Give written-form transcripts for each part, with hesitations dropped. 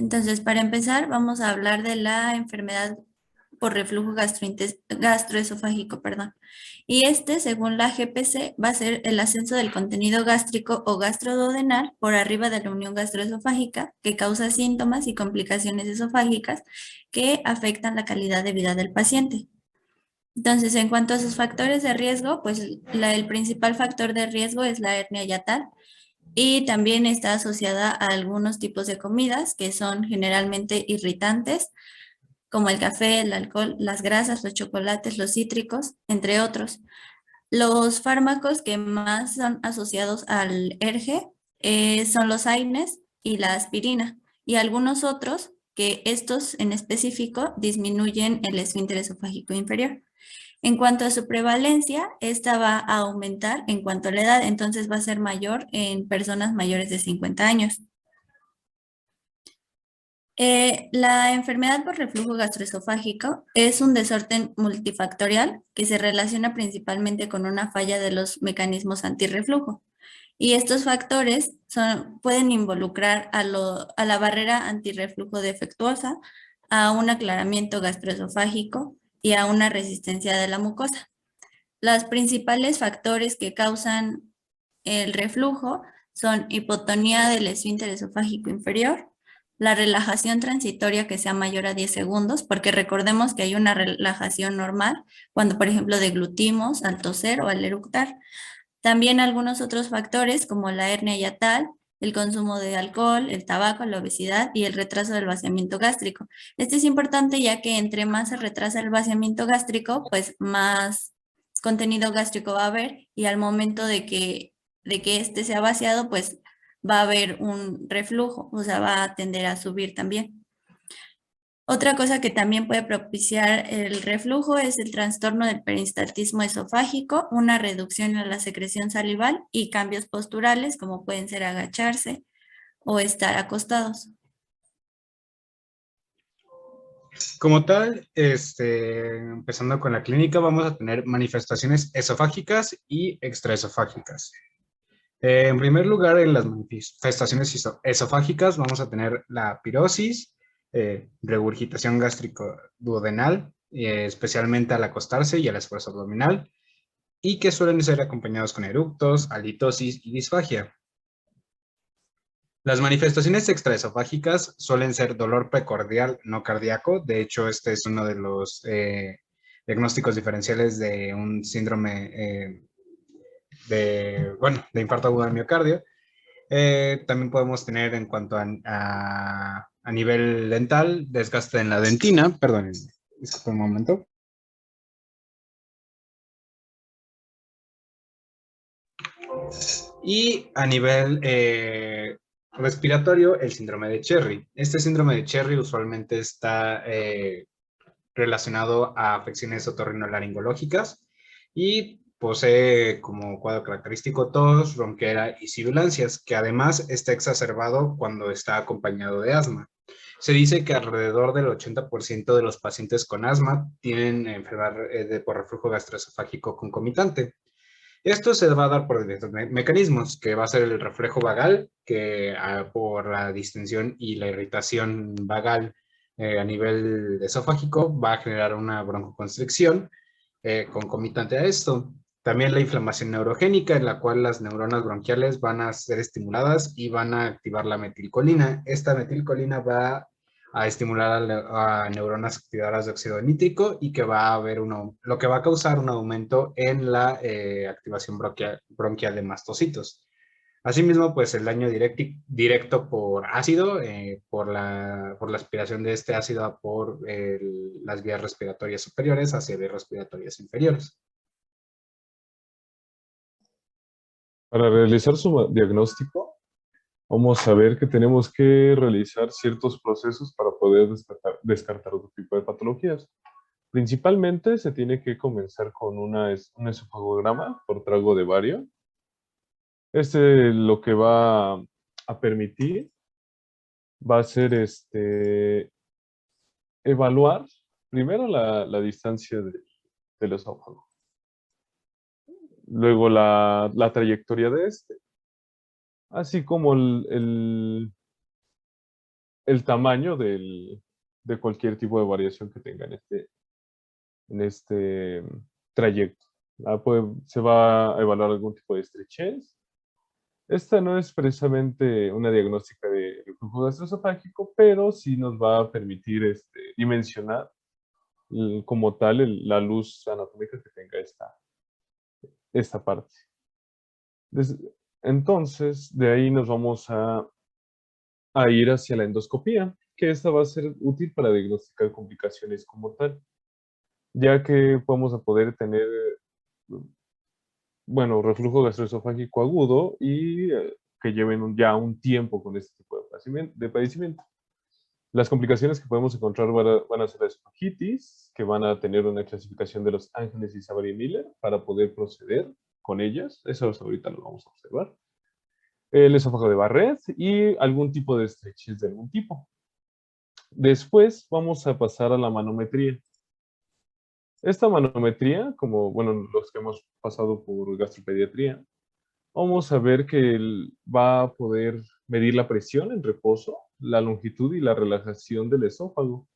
Entonces, para empezar, vamos a hablar de la enfermedad por reflujo gastroesofágico, perdón. Y según la GPC, va a ser el ascenso del contenido gástrico o gastroduodenal por arriba de la unión gastroesofágica que causa síntomas y complicaciones esofágicas que afectan la calidad de vida del paciente. Entonces, en cuanto a sus factores de riesgo, pues el principal factor de riesgo es la hernia yatal y también está asociada a algunos tipos de comidas que son generalmente irritantes, como el café, el alcohol, las grasas, los chocolates, los cítricos, entre otros. Los fármacos que más son asociados al ERGE son los AINES y la aspirina, y algunos otros que estos en específico disminuyen el esfínter esofágico inferior. En cuanto a su prevalencia, esta va a aumentar en cuanto a la edad, entonces va a ser mayor en personas mayores de 50 años. La enfermedad por reflujo gastroesofágico es un desorden multifactorial que se relaciona principalmente con una falla de los mecanismos antirreflujo. Y estos factores pueden involucrar a la barrera antirreflujo defectuosa, a un aclaramiento gastroesofágico y a una resistencia de la mucosa. Los principales factores que causan el reflujo son hipotonía del esfínter esofágico inferior, la relajación transitoria que sea mayor a 10 segundos, porque recordemos que hay una relajación normal cuando, por ejemplo, deglutimos al toser o al eructar. También algunos otros factores como la hernia yatal, el consumo de alcohol, el tabaco, la obesidad y el retraso del vaciamiento gástrico. Este es importante ya que entre más se retrasa el vaciamiento gástrico, pues más contenido gástrico va a haber y al momento de que este sea vaciado, pues va a haber un reflujo, o sea, va a tender a subir también. Otra cosa que también puede propiciar el reflujo es el trastorno del peristaltismo esofágico, una reducción en la secreción salival y cambios posturales como pueden ser agacharse o estar acostados. Como tal, empezando con la clínica, vamos a tener manifestaciones esofágicas y extraesofágicas. En primer lugar, en las manifestaciones esofágicas vamos a tener la pirosis, regurgitación gástrico-duodenal, especialmente al acostarse y al esfuerzo abdominal, y que suelen ser acompañados con eructos, halitosis y disfagia. Las manifestaciones extraesofágicas suelen ser dolor precordial no cardíaco. De hecho, este es uno de los diagnósticos diferenciales de un síndrome de infarto agudo del miocardio. También podemos tener en cuanto a nivel dental, desgaste en la dentina. Perdón, disculpen un momento. Y a nivel respiratorio, el síndrome de Cherry. Este síndrome de Cherry usualmente está relacionado a afecciones otorrinolaringológicas y posee como cuadro característico tos, ronquera y sibilancias, que además está exacerbado cuando está acompañado de asma. Se dice que alrededor del 80% de los pacientes con asma tienen enfermedad por reflujo gastroesofágico concomitante. Esto se va a dar por diversos mecanismos, que va a ser el reflejo vagal, que por la distensión y la irritación vagal a nivel esofágico va a generar una broncoconstricción concomitante a esto. También la inflamación neurogénica, en la cual las neuronas bronquiales van a ser estimuladas y van a activar la metilcolina. Esta metilcolina va a estimular a neuronas activadoras de óxido nítrico y que va a haber lo que va a causar un aumento en la activación bronquial de mastocitos. Asimismo, pues el daño directo por ácido, por la aspiración de este ácido por las vías respiratorias superiores hacia vías respiratorias inferiores. Para realizar su diagnóstico, vamos a ver que tenemos que realizar ciertos procesos para poder descartar otro tipo de patologías. Principalmente se tiene que comenzar con un esofagograma por trago de bario. Lo que va a permitir va a ser evaluar primero la distancia del esófago, luego la trayectoria de así como el tamaño de cualquier tipo de variación que tenga en este trayecto. Se va a evaluar algún tipo de estrechez. Esta no es precisamente una diagnóstica de reflujo gastroesofágico, pero sí nos va a permitir dimensionar como tal la luz anatómica que tenga esta parte. Des- entonces, de ahí nos vamos a ir hacia la endoscopía, que esta va a ser útil para diagnosticar complicaciones como tal, ya que vamos a poder tener, bueno, reflujo gastroesofágico agudo y que lleven ya un tiempo con este tipo de padecimiento. Las complicaciones que podemos encontrar van a ser la esofagitis, que van a tener una clasificación de los Ángeles y Savary-Miller para poder proceder con ellas. Eso ahorita lo vamos a observar. El esófago de Barrett y algún tipo de estrechez de algún tipo. Después vamos a pasar a la manometría. Esta manometría, como bueno, los que hemos pasado por gastropediatría, vamos a ver que él va a poder medir la presión en reposo, la longitud y la relajación del esófago,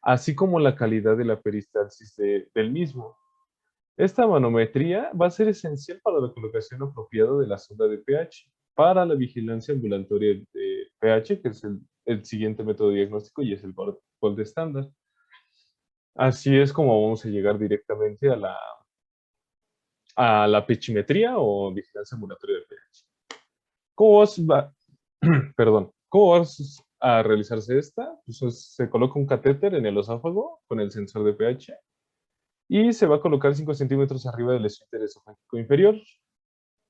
así como la calidad de la peristalsis del mismo. Esta manometría va a ser esencial para la colocación apropiada de la sonda de pH, para la vigilancia ambulatoria de pH, que es el siguiente método diagnóstico y es el gold estándar. Así es como vamos a llegar directamente a la pHimetría o vigilancia ambulatoria de pH. ¿Cómo va a realizarse esta? Pues se coloca un catéter en el esófago con el sensor de pH y se va a colocar 5 centímetros arriba del esfínter esofágico inferior,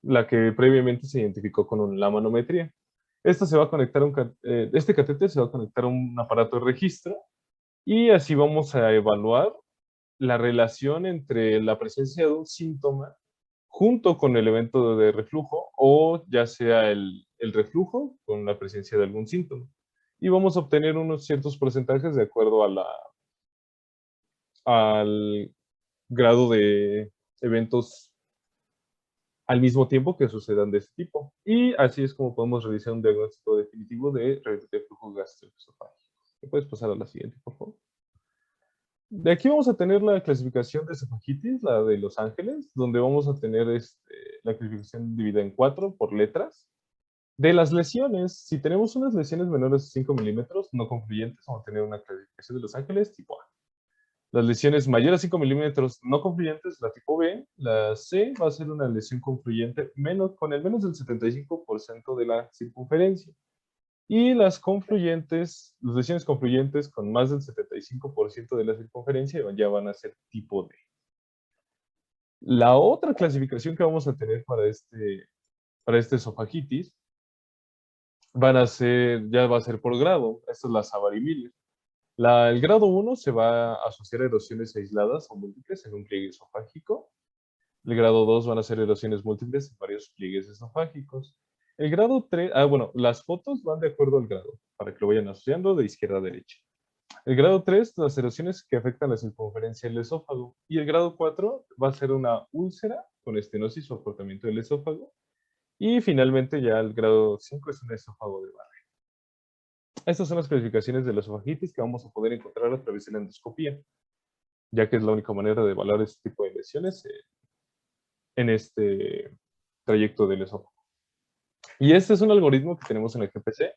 la que previamente se identificó con la manometría. Este catéter se va a conectar a un aparato de registro y así vamos a evaluar la relación entre la presencia de un síntoma junto con el evento de reflujo o ya sea el reflujo con la presencia de algún síntoma. Y vamos a obtener unos ciertos porcentajes de acuerdo al grado de eventos al mismo tiempo que sucedan de este tipo. Y así es como podemos realizar un diagnóstico definitivo de reflujo gastroesofágico. ¿Me puedes pasar a la siguiente, por favor? De aquí vamos a tener la clasificación de esofagitis, la de Los Ángeles, donde vamos a tener la clasificación dividida en 4 por letras. De las lesiones, si tenemos unas lesiones menores a 5 milímetros no confluyentes, vamos a tener una clasificación de Los Ángeles tipo A. Las lesiones mayores a 5 milímetros no confluyentes, la tipo B. La C va a ser una lesión confluyente con el menos del 75% de la circunferencia. Y las lesiones confluyentes con más del 75% de la circunferencia ya van a ser tipo D. La otra clasificación que vamos a tener para este esofagitis ya va a ser por grado. Esta es la Savary-Miller. El grado 1 se va a asociar a erosiones aisladas o múltiples en un pliegue esofágico. El grado 2 van a ser erosiones múltiples en varios pliegues esofágicos. El grado 3, bueno, las fotos van de acuerdo al grado, para que lo vayan asociando de izquierda a derecha. El grado 3, las erosiones que afectan la circunferencia del esófago. Y el grado 4 va a ser una úlcera con estenosis o acortamiento del esófago. Y finalmente ya el grado 5 es un esófago de Barrett. Estas son las clasificaciones de la esofagitis que vamos a poder encontrar a través de la endoscopía, ya que es la única manera de evaluar este tipo de lesiones en este trayecto del esófago. Y este es un algoritmo que tenemos en el GPC,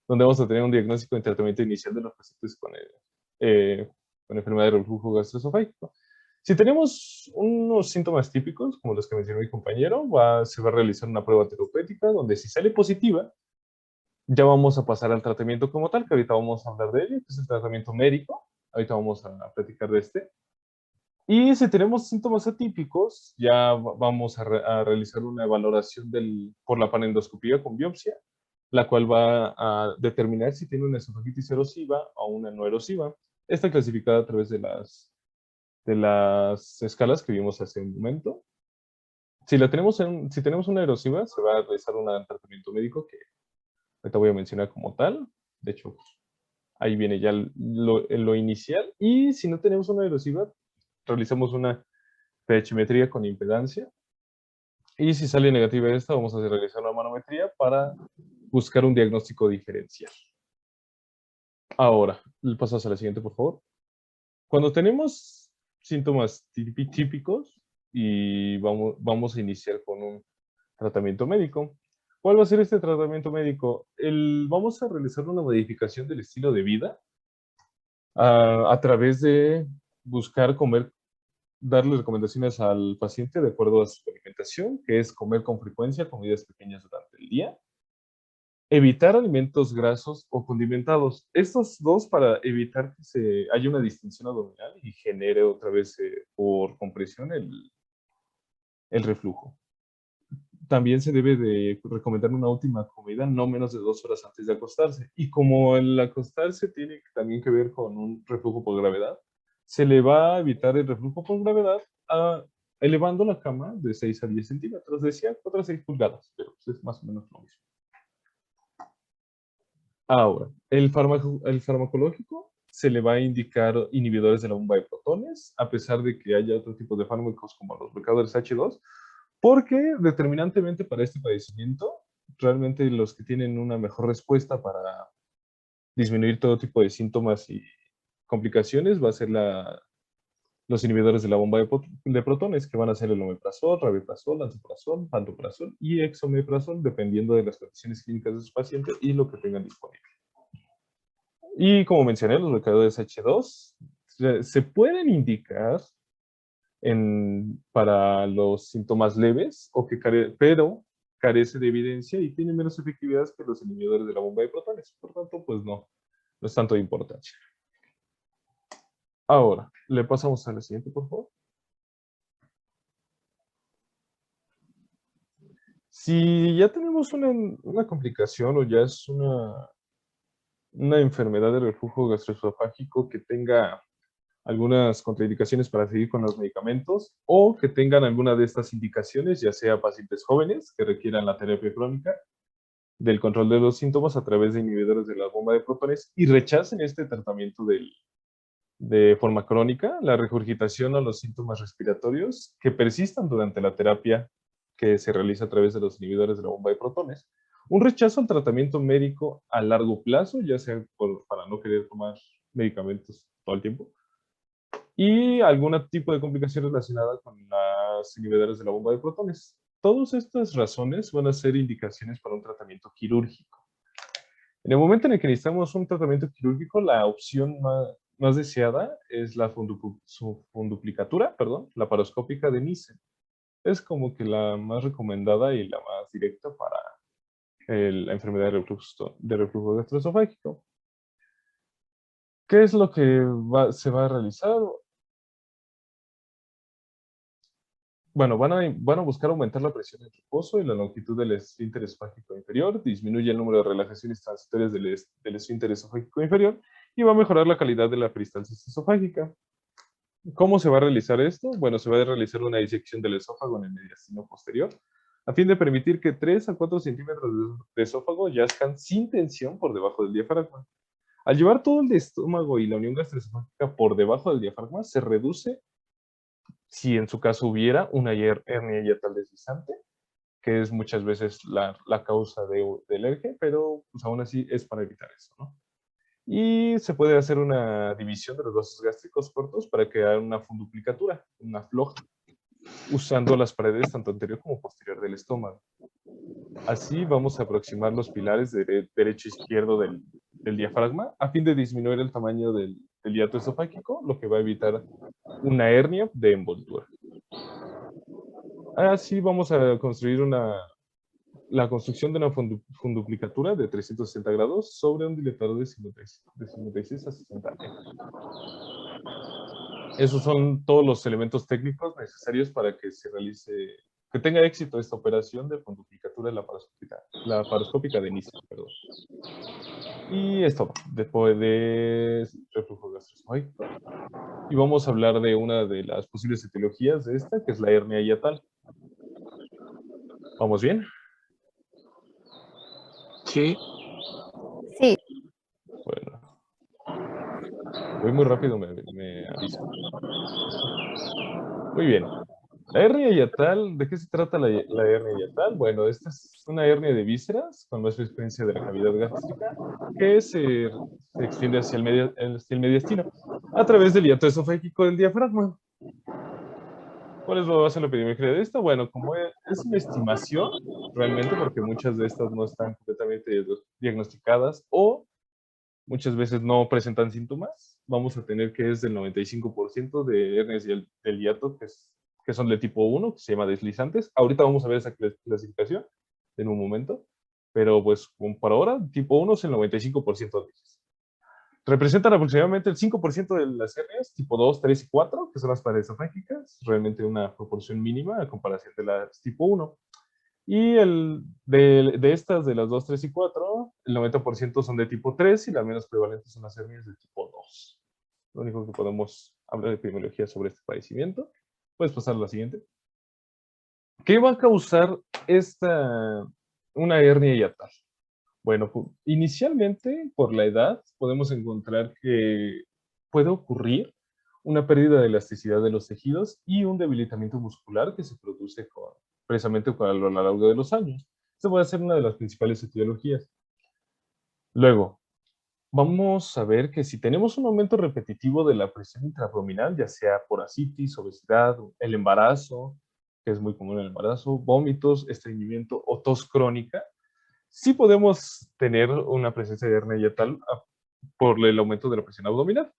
donde vamos a tener un diagnóstico y tratamiento inicial de los pacientes con enfermedad de reflujo gastroesofágico. Si tenemos unos síntomas típicos, como los que mencionó mi compañero, se va a realizar una prueba terapéutica, donde si sale positiva, ya vamos a pasar al tratamiento como tal, que ahorita vamos a hablar de ello, que es el tratamiento médico. Ahorita vamos a platicar de este. Y si tenemos síntomas atípicos, ya vamos a realizar una valoración por la panendoscopía con biopsia, la cual va a determinar si tiene una esofagitis erosiva o una no erosiva. Está clasificada a través de las escalas que vimos hace un momento. Si tenemos una erosiva, se va a realizar un tratamiento médico que ahorita voy a mencionar como tal. De hecho, ahí viene ya lo inicial. Y si no tenemos una erosiva, realizamos una pHimetría con impedancia. Y si sale negativa esta, vamos a realizar una manometría para buscar un diagnóstico diferencial. Ahora, pasamos a la siguiente, por favor. Cuando tenemos síntomas típicos y vamos a iniciar con un tratamiento médico. ¿Cuál va a ser este tratamiento médico? Vamos a realizar una modificación del estilo de vida a través de buscar comer, darle recomendaciones al paciente de acuerdo a su alimentación, que es comer con frecuencia comidas pequeñas durante el día, evitar alimentos grasos o condimentados. Estos dos para evitar que haya una distensión abdominal y genere otra vez por compresión el reflujo. También se debe de recomendar una última comida no menos de 2 horas antes de acostarse. Y como el acostarse tiene también que ver con un reflujo por gravedad, se le va a evitar el reflujo por gravedad elevando la cama de 6 a 10 centímetros, decía 4 a 6 pulgadas, pero pues es más o menos lo mismo. Ahora, el farmacológico se le va a indicar inhibidores de la bomba de protones, a pesar de que haya otro tipo de fármacos como los bloqueadores H2, porque determinantemente para este padecimiento, realmente los que tienen una mejor respuesta para disminuir todo tipo de síntomas y complicaciones va a ser los inhibidores de la bomba de protones, que van a ser el omeprazol, rabeprazol, lansoprazol, pantoprazol y exomeprazol, dependiendo de las condiciones clínicas de su paciente y lo que tengan disponible. Y como mencioné, los bloqueadores H2 se pueden indicar para los síntomas leves, pero carece de evidencia y tiene menos efectividad que los inhibidores de la bomba de protones. Por tanto, pues no es tanto de importancia. Ahora, le pasamos a la siguiente, por favor. Si ya tenemos una complicación o ya es una enfermedad de reflujo gastroesofágico que tenga algunas contraindicaciones para seguir con los medicamentos o que tengan alguna de estas indicaciones, ya sea pacientes jóvenes que requieran la terapia crónica del control de los síntomas a través de inhibidores de la bomba de protones y rechacen este tratamiento de forma crónica, la regurgitación o los síntomas respiratorios que persistan durante la terapia que se realiza a través de los inhibidores de la bomba de protones. Un rechazo al tratamiento médico a largo plazo, ya sea para no querer tomar medicamentos todo el tiempo, y algún tipo de complicación relacionada con las inhibidores de la bomba de protones. Todas estas razones van a ser indicaciones para un tratamiento quirúrgico. En el momento en el que necesitamos un tratamiento quirúrgico, la opción más deseada es la funduplicatura, laparoscópica de Nissen. Es como que la más recomendada y la más directa para la enfermedad de reflujo gastroesofágico. ¿Qué es lo que se va a realizar? Bueno, van a buscar aumentar la presión del reposo y la longitud del esfínter esofágico inferior, disminuye el número de relajaciones transitorias del esfínter esofágico inferior y va a mejorar la calidad de la peristalsis esofágica. ¿Cómo se va a realizar esto? Bueno, se va a realizar una disección del esófago en el mediastino posterior, a fin de permitir que 3 a 4 centímetros de esófago yazcan sin tensión por debajo del diafragma. Al llevar todo el estómago y la unión gastroesofágica por debajo del diafragma, se reduce, si en su caso hubiera, una hernia hiatal deslizante, que es muchas veces la causa del ERGE, pero pues aún así es para evitar eso, ¿no? Y se puede hacer una división de los vasos gástricos cortos para crear una funduplicatura, una floja, usando las paredes tanto anterior como posterior del estómago. Así vamos a aproximar los pilares derecho e izquierdo del diafragma a fin de disminuir el tamaño del hiato esofágico, lo que va a evitar una hernia de envoltura. Así vamos a construir la construcción de una funduplicatura de 360 grados sobre un dilatador de 56 a 60 metros. Esos son todos los elementos técnicos necesarios para que que tenga éxito esta operación de funduplicatura laparoscópica de Nissen, perdón. Y esto, después de reflujo gastroesofágico. Y vamos a hablar de una de las posibles etiologías de esta, que es la hernia hiatal. ¿Vamos bien? Sí. Sí. Bueno. Voy muy rápido, me avisan. Muy bien. La hernia hiatal, ¿de qué se trata la hernia hiatal? Bueno, esta es una hernia de vísceras con más frecuencia de la cavidad gástrica que se extiende hacia el mediastino a través del hiato esofágico del diafragma. ¿Cuál es la base de la epidemiología de esta? Bueno, como es una estimación, realmente, porque muchas de estas no están completamente diagnosticadas o muchas veces no presentan síntomas, vamos a tener que es del 95% de hernias del hiato que son de tipo 1, que se llama deslizantes. Ahorita vamos a ver esa clasificación en un momento, pero pues como para ahora, tipo 1 es el 95% de ellas. Representan aproximadamente el 5% de las hernias, tipo 2, 3 y 4, que son las paraesofágicas, realmente una proporción mínima a comparación de las tipo 1. Y de estas, de las 2, 3 y 4, el 90% son de tipo 3 y las menos prevalentes son las hernias de tipo 2. Lo único que podemos hablar de epidemiología sobre este padecimiento. Puedes pasar a la siguiente. ¿Qué va a causar una hernia hiatal? Bueno, inicialmente, por la edad, podemos encontrar que puede ocurrir una pérdida de elasticidad de los tejidos y un debilitamiento muscular que se produce precisamente a lo largo de los años. Esta puede ser una de las principales etiologías. Luego, vamos a ver que si tenemos un aumento repetitivo de la presión intraabdominal, ya sea por asitis, obesidad, el embarazo, que es muy común en el embarazo, vómitos, estreñimiento o tos crónica, sí podemos tener una presencia de hernia hiatal por el aumento de la presión abdominal.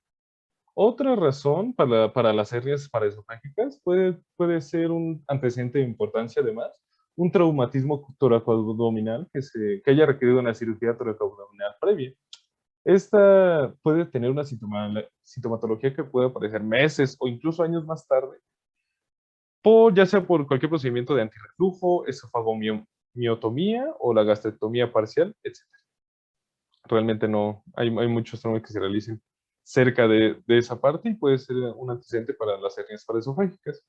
Otra razón para las hernias paraesofágicas puede ser un antecedente de importancia, además, un traumatismo toracoabdominal que haya requerido una cirugía toracoabdominal previa. Esta puede tener una sintomatología que puede aparecer meses o incluso años más tarde, ya sea por cualquier procedimiento de antirreflujo, esofagomiotomía o la gastrectomía parcial, etc. Realmente no, hay muchos traumas que se realicen cerca de esa parte y puede ser un antecedente para las hernias paraesofágicas.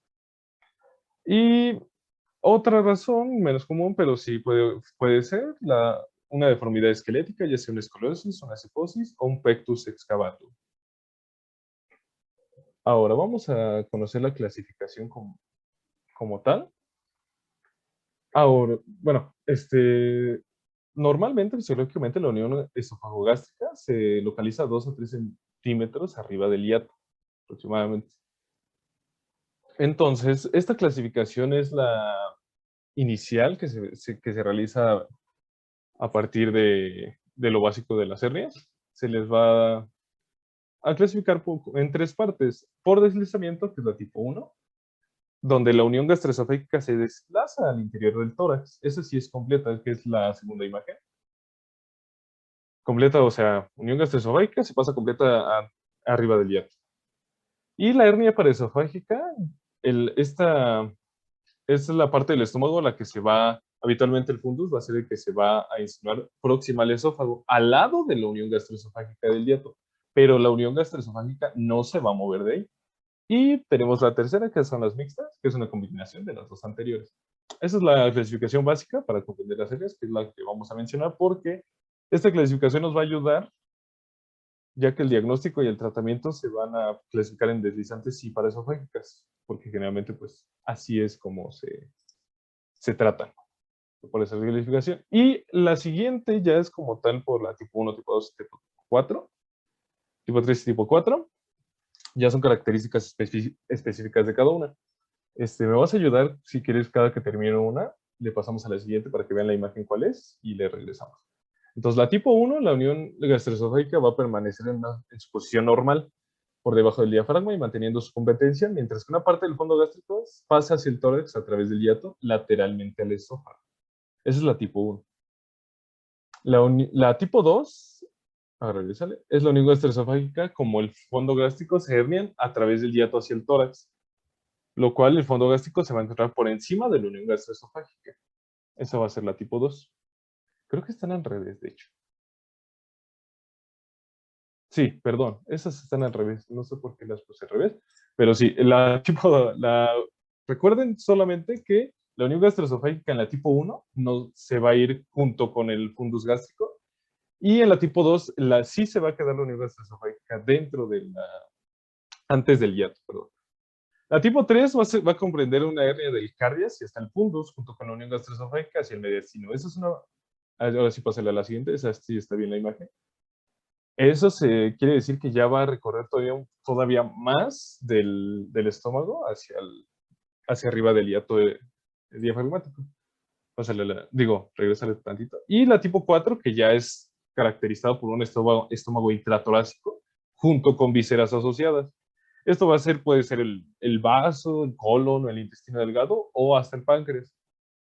Y otra razón, menos común, pero sí puede ser una deformidad esquelética, ya sea una escoliosis, una cifosis o un pectus excavatum. Ahora vamos a conocer la clasificación como tal. Ahora, bueno, normalmente, fisiológicamente, la unión esofagogástrica se localiza a 2 a 3 centímetros arriba del hiato, aproximadamente. Entonces, esta clasificación es la inicial que se realiza a partir de lo básico de las hernias. Se les va a clasificar en 3 partes. Por deslizamiento, que es la tipo 1, donde la unión gastroesofágica se desplaza al interior del tórax. Esa sí es completa, que es la segunda imagen. Completa, o sea, unión gastroesofágica se pasa completa arriba del hiato. Y la hernia paraesofágica, esta es la parte del estómago la que habitualmente el fundus va a ser el que se va a insinuar próxima al esófago, al lado de la unión gastroesofágica del hiato. Pero la unión gastroesofágica no se va a mover de ahí. Y tenemos la tercera, que son las mixtas, que es una combinación de las dos anteriores. Esa es la clasificación básica para comprender las hernias, que es la que vamos a mencionar, porque esta clasificación nos va a ayudar, ya que el diagnóstico y el tratamiento se van a clasificar en deslizantes y paraesofágicas, porque generalmente, pues, así es como se tratan por esa clasificación. Y la siguiente ya es como tal por la tipo 1, tipo 2, tipo 4, tipo 3 y tipo 4. Ya son características específicas de cada una. Me vas a ayudar, si quieres, cada que termine una, le pasamos a la siguiente para que vean la imagen cuál es y le regresamos. Entonces, la tipo 1, la unión gastroesofágica va a permanecer en su posición normal por debajo del diafragma y manteniendo su competencia, mientras que una parte del fondo gástrico pasa hacia el tórax a través del hiato lateralmente al esófago. Esa es la tipo 1. La tipo 2, es la unión gastroesofágica, como el fondo gástrico se hernian a través del hiato hacia el tórax, lo cual el fondo gástrico se va a encontrar por encima de la unión gastroesofágica. Esa va a ser la tipo 2. Creo que están al revés, de hecho. Sí, perdón, esas están al revés. No sé por qué las puse al revés, pero sí, recuerden solamente que la unión gastroesofágica en la tipo 1 no se va a ir junto con el fundus gástrico, y en la tipo 2 sí se va a quedar la unión gastroesofágica antes del hiato, perdón. La tipo 3 va a comprender una hernia del cardias y hasta el fundus, junto con la unión gastroesofágica hacia el mediastino. Eso es una... Ahora sí, pásale a la siguiente, esa sí está bien la imagen. Eso quiere decir que ya va a recorrer todavía más del estómago hacia arriba del hiato diafragmático. Regresarle tantito. Y la tipo 4, que ya es caracterizado por un estómago intratorácico, junto con vísceras asociadas. Esto puede ser el vaso, el colon, el intestino delgado o hasta el páncreas.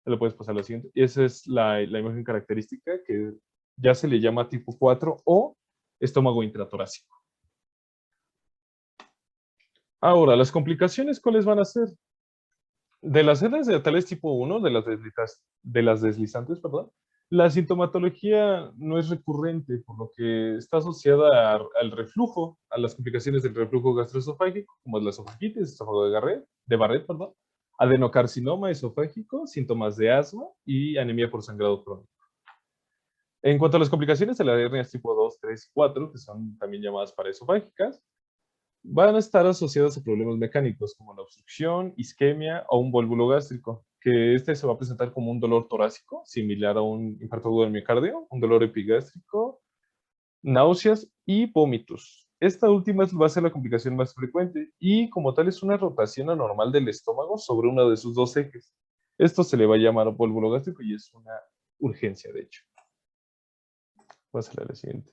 Te lo puedes pasar a la siguiente. Y esa es la imagen característica que ya se le llama tipo 4 o estómago intratorácico. Ahora, las complicaciones, ¿cuáles van a ser? De las hernias diatales tipo 1, de las deslizantes, perdón, la sintomatología no es recurrente, por lo que está asociada al reflujo, a las complicaciones del reflujo gastroesofágico, como es la esofagitis, esófago de Barrett, perdón, adenocarcinoma esofágico, síntomas de asma y anemia por sangrado crónico. En cuanto a las complicaciones de las hernias tipo 2, 3 y 4, que son también llamadas paraesofágicas, van a estar asociadas a problemas mecánicos como la obstrucción, isquemia o un vólvulo gástrico, que este se va a presentar como un dolor torácico, similar a un infarto agudo del miocardio, un dolor epigástrico, náuseas y vómitos. Esta última va a ser la complicación más frecuente y como tal es una rotación anormal del estómago sobre uno de sus dos ejes. Esto se le va a llamar vólvulo gástrico y es una urgencia, de hecho. Pásale a la siguiente.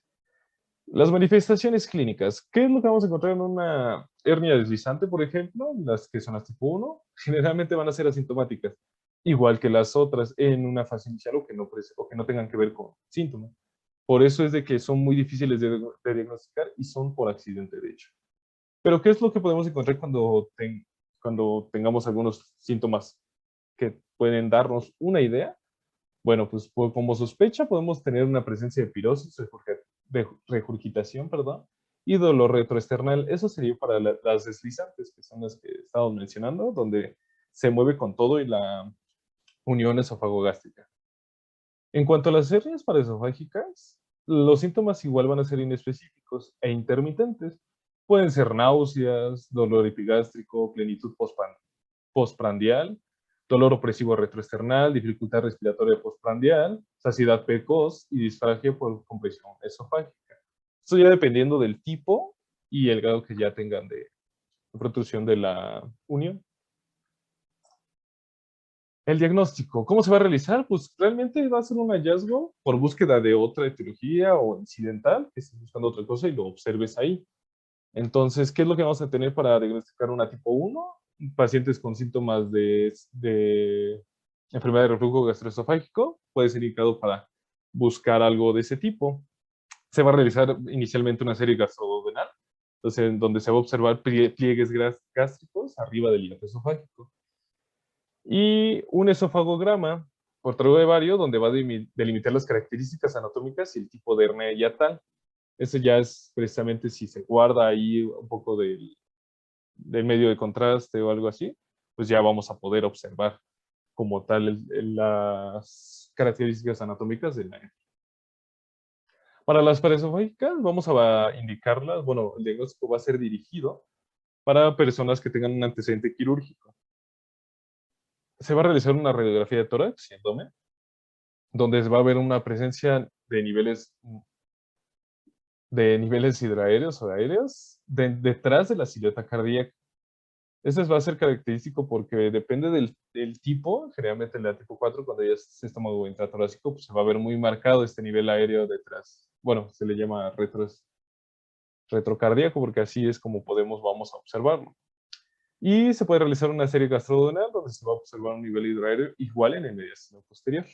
Las manifestaciones clínicas. ¿Qué es lo que vamos a encontrar en una hernia deslizante, por ejemplo? Las que son las tipo 1, generalmente van a ser asintomáticas, igual que las otras en una fase inicial o que no tengan que ver con síntomas. Por eso es de que son muy difíciles de diagnosticar y son por accidente, de hecho. Pero ¿qué es lo que podemos encontrar cuando tengamos algunos síntomas que pueden darnos una idea? Bueno, pues como sospecha podemos tener una presencia de pirosis, de regurgitación, perdón, y dolor retroesternal. Eso sería para las deslizantes, que son las que estamos mencionando, donde se mueve con todo y la unión esofagogástrica. En cuanto a las hernias paraesofágicas, los síntomas igual van a ser inespecíficos e intermitentes. Pueden ser náuseas, dolor epigástrico, plenitud postprandial, dolor opresivo retroesternal, dificultad respiratoria postprandial, saciedad precoz y disfagia por compresión esofágica. Esto ya dependiendo del tipo y el grado que ya tengan de protrusión de la unión. El diagnóstico, ¿cómo se va a realizar? Pues realmente va a ser un hallazgo por búsqueda de otra etiología o incidental, que estés buscando otra cosa y lo observes ahí. Entonces, ¿qué es lo que vamos a tener para diagnosticar una tipo 1? Pacientes con síntomas de enfermedad de reflujo gastroesofágico, puede ser indicado para buscar algo de ese tipo. Se va a realizar inicialmente una serie gastroduodenal, entonces, en donde se va a observar pliegues gástricos arriba del hiato esofágico. Y un esofagograma por trabevario, donde va a delimitar las características anatómicas y el tipo de hernia hiatal. Eso ya es precisamente si se guarda ahí un poco del medio de contraste o algo así, pues ya vamos a poder observar como tal las características anatómicas de la hernia. Para las paraesofágicas vamos a indicarlas, bueno, el diagnóstico va a ser dirigido para personas que tengan un antecedente quirúrgico. Se va a realizar una radiografía de tórax y abdomen, donde va a haber una presencia de niveles hidraéreos o aéreos detrás de la silueta cardíaca. Este va a ser característico porque depende del tipo, generalmente en la tipo 4, cuando ya es estómago intratorácico, pues se va a ver muy marcado este nivel aéreo detrás. Bueno, se le llama retrocardíaco porque así es como vamos a observarlo. Y se puede realizar una serie gastroduodenal donde se va a observar un nivel hidroaéreo igual en el mediastino posterior.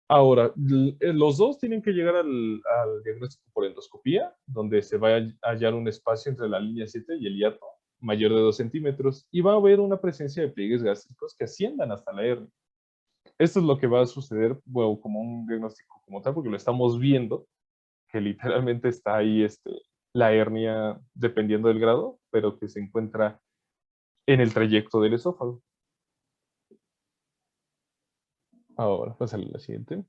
Ahora, los dos tienen que llegar al diagnóstico por endoscopía, donde se va a hallar un espacio entre la línea 7 y el hiato mayor de 2 centímetros, y va a haber una presencia de pliegues gástricos que asciendan hasta la hernia. Esto es lo que va a suceder, bueno, como un diagnóstico como tal, porque lo estamos viendo, que literalmente está ahí la hernia, dependiendo del grado, pero que se encuentra en el trayecto del esófago. Ahora, pásale a la siguiente.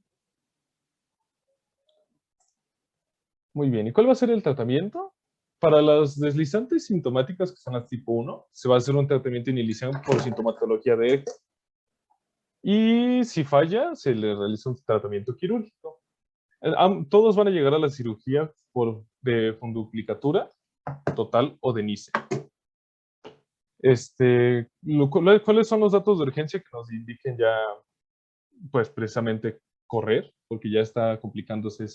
Muy bien, ¿y cuál va a ser el tratamiento? Para las deslizantes sintomáticas, que son las tipo 1, se va a hacer un tratamiento de inhibición por sintomatología de eje. Y si falla, se le realiza un tratamiento quirúrgico. Todos van a llegar a la cirugía de funduplicatura total o de Nice. ¿Cuáles son los datos de urgencia que nos indiquen ya, pues precisamente correr, porque ya está complicándose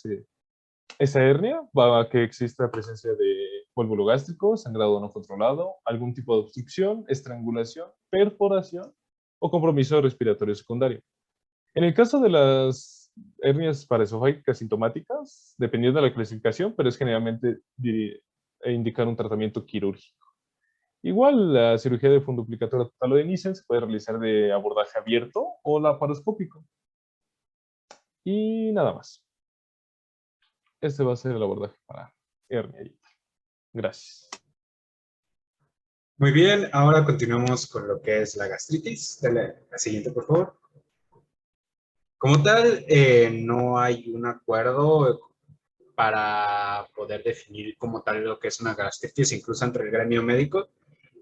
esa hernia? Va a que exista presencia de vuélvulo gástrico, sangrado no controlado, algún tipo de obstrucción, estrangulación, perforación o compromiso respiratorio secundario. En el caso de las hernias paraesofágicas sintomáticas, dependiendo de la clasificación, pero es generalmente indicar un tratamiento quirúrgico. Igual la cirugía de funduplicatura total o de Nissen se puede realizar de abordaje abierto o laparoscópico. Y nada más. Este va a ser el abordaje para hernia. Gracias. Muy bien, ahora continuamos con lo que es la gastritis. Dale la siguiente, por favor. Como tal, no hay un acuerdo para poder definir como tal lo que es una gastritis, incluso entre el gremio médico.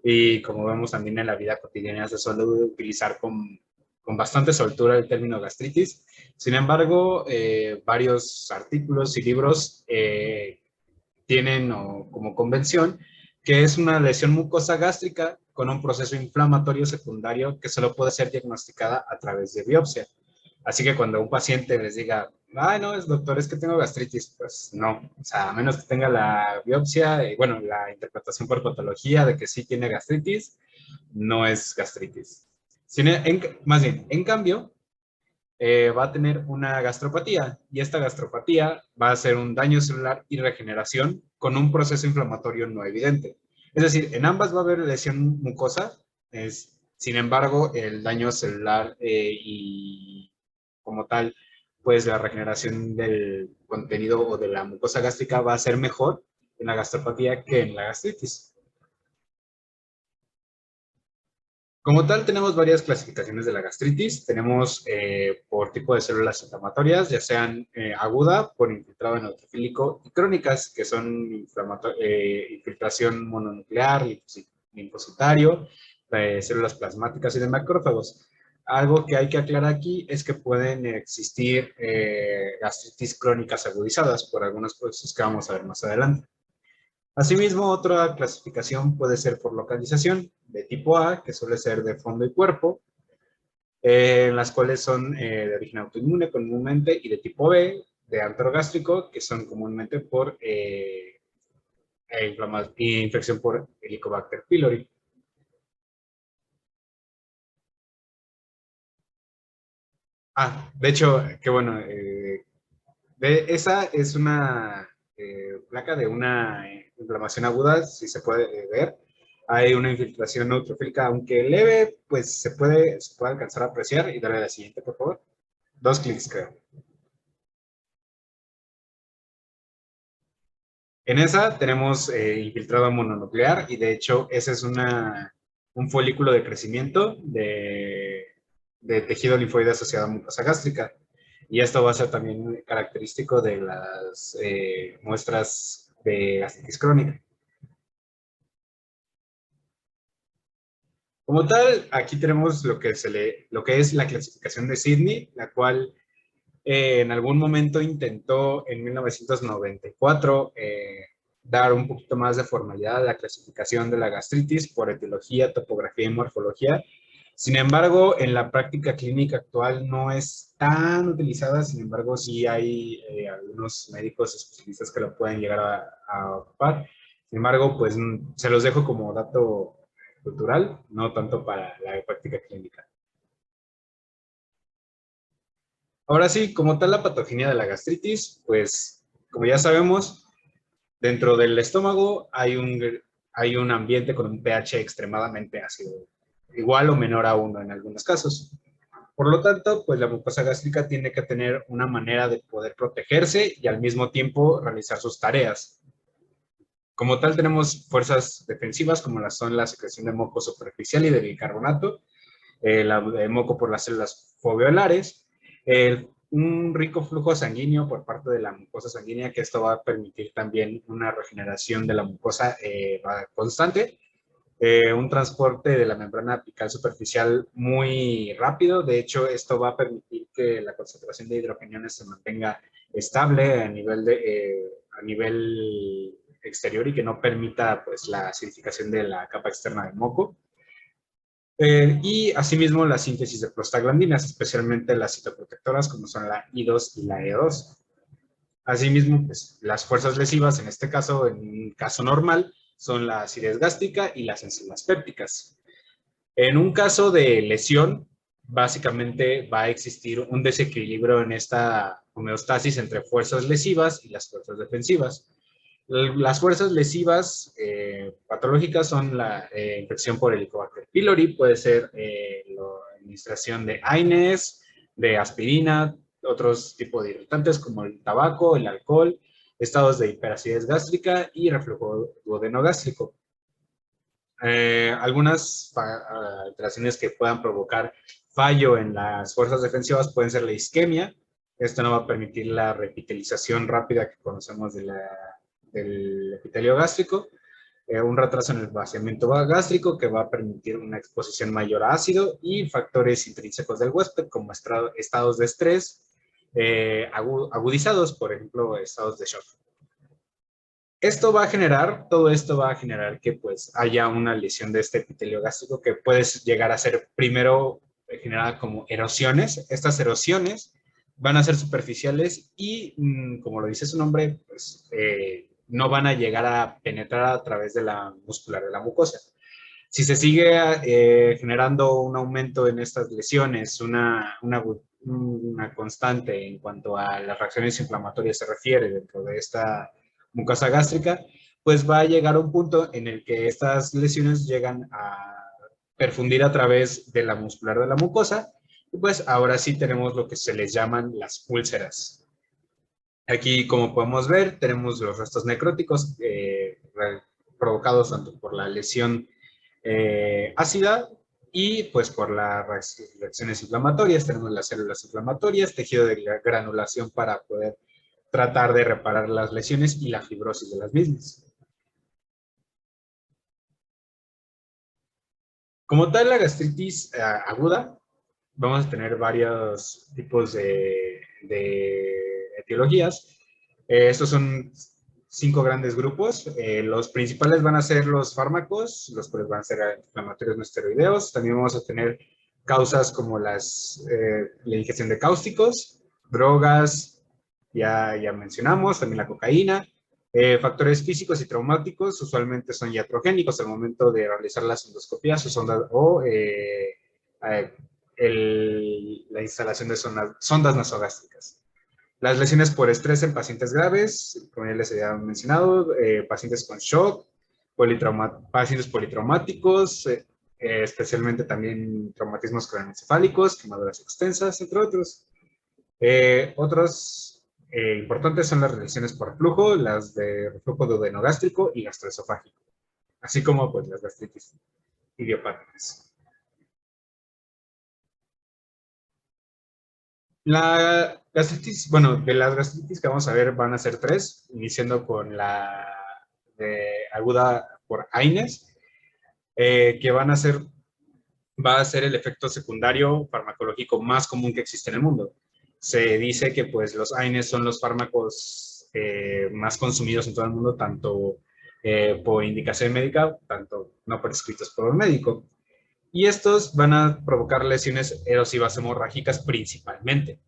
Y como vemos también en la vida cotidiana se suele utilizar con bastante soltura el término gastritis. Sin embargo, varios artículos y libros tienen como convención que es una lesión mucosa gástrica con un proceso inflamatorio secundario que solo puede ser diagnosticada a través de biopsia. Así que cuando un paciente les diga, ay, no, doctor, es que tengo gastritis, pues no. O sea, a menos que tenga la biopsia, bueno, la interpretación por patología de que sí tiene gastritis, no es gastritis. Más bien, en cambio, va a tener una gastropatía y esta gastropatía va a ser un daño celular y regeneración con un proceso inflamatorio no evidente. Es decir, en ambas va a haber lesión mucosa, sin embargo, el daño celular y como tal, pues la regeneración del contenido o de la mucosa gástrica va a ser mejor en la gastropatía que en la gastritis. Como tal, tenemos varias clasificaciones de la gastritis. Tenemos por tipo de células inflamatorias, ya sean aguda, por infiltrado neutrofílico, y crónicas, que son infiltración mononuclear, linfocitario, células plasmáticas y de macrófagos. Algo que hay que aclarar aquí es que pueden existir gastritis crónicas agudizadas por algunos procesos que vamos a ver más adelante. Asimismo, otra clasificación puede ser por localización, de tipo A, que suele ser de fondo y cuerpo, en las cuales son de origen autoinmune comúnmente, y de tipo B, de antrogástrico, que son comúnmente por infección por Helicobacter pylori. De hecho, qué bueno, esa es una placa de una inflamación aguda, si se puede ver. Hay una infiltración neutrofílica, aunque leve, pues se puede alcanzar a apreciar. Y darle a la siguiente, por favor. 2 clics, creo. En esa tenemos infiltrado mononuclear y de hecho ese es un folículo de crecimiento de tejido linfoide asociado a mucosa gástrica. Y esto va a ser también característico de las muestras de gastritis crónica. Como tal, aquí tenemos lo que es la clasificación de Sidney, la cual en algún momento intentó en 1994 dar un poquito más de formalidad a la clasificación de la gastritis por etiología, topografía y morfología. Sin embargo, en la práctica clínica actual no es tan utilizada, sin embargo, sí hay algunos médicos especialistas que lo pueden llegar a ocupar. Sin embargo, pues se los dejo como dato cultural, no tanto para la práctica clínica. Ahora sí, como tal la patogenia de la gastritis, pues como ya sabemos, dentro del estómago hay un ambiente con un pH extremadamente ácido, igual o menor a 1 en algunos casos. Por lo tanto, pues la mucosa gástrica tiene que tener una manera de poder protegerse y al mismo tiempo realizar sus tareas. Como tal, tenemos fuerzas defensivas como son la secreción de moco superficial y de bicarbonato, el moco por las células foveolares, un rico flujo sanguíneo por parte de la mucosa sanguínea, que esto va a permitir también una regeneración de la mucosa constante, un transporte de la membrana apical superficial muy rápido. De hecho, esto va a permitir que la concentración de hidrogeniones se mantenga estable a nivel exterior y que no permita pues, la acidificación de la capa externa del moco. Y asimismo la síntesis de prostaglandinas, especialmente las citoprotectoras como son la I2 y la E2. Asimismo, pues, las fuerzas lesivas, en este caso, en un caso normal, son la acidez gástrica y las enzimas pépticas. En un caso de lesión, básicamente va a existir un desequilibrio en esta homeostasis entre fuerzas lesivas y las fuerzas defensivas. Las fuerzas lesivas patológicas son la infección por Helicobacter pylori, puede ser la administración de AINES, de aspirina, otros tipos de irritantes como el tabaco, el alcohol, estados de hiperacidez gástrica y reflujo duodenogástrico. Algunas alteraciones que puedan provocar fallo en las fuerzas defensivas pueden ser la isquemia. Esto no va a permitir la repitelización rápida que conocemos del epitelio gástrico. Un retraso en el vaciamiento gástrico que va a permitir una exposición mayor a ácido y factores intrínsecos del huésped como estados de estrés agudizados, por ejemplo, estados de shock. Todo esto va a generar que pues haya una lesión de este epitelio gástrico que puede llegar a ser primero generada como erosiones. Estas erosiones van a ser superficiales y, como lo dice su nombre, pues no van a llegar a penetrar a través de la muscular de la mucosa. Si se sigue generando un aumento en estas lesiones, una constante en cuanto a las reacciones inflamatorias se refiere dentro de esta mucosa gástrica, pues va a llegar a un punto en el que estas lesiones llegan a perfundir a través de la muscular de la mucosa, y pues ahora sí tenemos lo que se les llaman las úlceras. Aquí, como podemos ver, tenemos los restos necróticos provocados tanto por la lesión ácida y pues por las reacciones inflamatorias. Tenemos las células inflamatorias, tejido de granulación para poder tratar de reparar las lesiones y la fibrosis de las mismas. Como tal, la gastritis aguda, vamos a tener varios tipos de etiologías. Estos son 5 grandes grupos. Los principales van a ser los fármacos, los cuales van a ser inflamatorios no esteroideos. También vamos a tener causas como la ingestión de cáusticos, drogas, ya mencionamos, también la cocaína. Factores físicos y traumáticos usualmente son iatrogénicos al momento de realizar las endoscopías o la instalación de sondas nasogástricas. Las lesiones por estrés en pacientes graves, como ya les había mencionado, pacientes con shock, pacientes politraumáticos, especialmente también traumatismos craneoencefálicos, quemaduras extensas, entre otros. Otros importantes son las lesiones por reflujo, las de reflujo duodenogástrico y gastroesofágico, así como pues, las gastritis idiopáticas. La gastritis, bueno, de las gastritis que vamos a ver van a ser 3, iniciando con la aguda por AINES, que va a ser el efecto secundario farmacológico más común que existe en el mundo. Se dice que pues los AINES son los fármacos más consumidos en todo el mundo, tanto por indicación médica, tanto no prescritos por un médico. Y estos van a provocar lesiones erosivas hemorrágicas principalmente.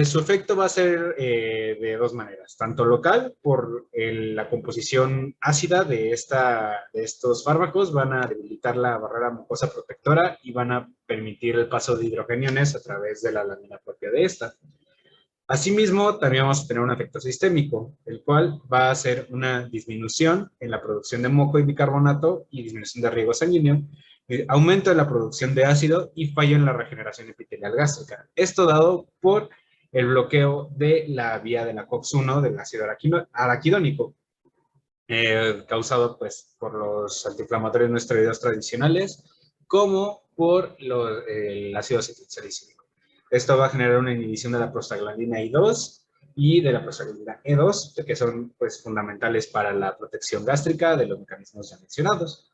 Su efecto va a ser de 2 maneras, tanto local, por la composición ácida de estos fármacos, van a debilitar la barrera mucosa protectora y van a permitir el paso de hidrogeniones a través de la lámina propia de esta. Asimismo, también vamos a tener un efecto sistémico, el cual va a ser una disminución en la producción de moco y bicarbonato y disminución de riego sanguíneo, aumento de la producción de ácido y fallo en la regeneración epitelial gástrica. Esto dado por el bloqueo de la vía de la COX-1 del ácido araquidónico, causado pues, por los antiinflamatorios no esteroideos tradicionales, como por el ácido acetilsalicílico. Esto va a generar una inhibición de la prostaglandina I2 y de la prostaglandina E2, que son pues, fundamentales para la protección gástrica de los mecanismos ya mencionados.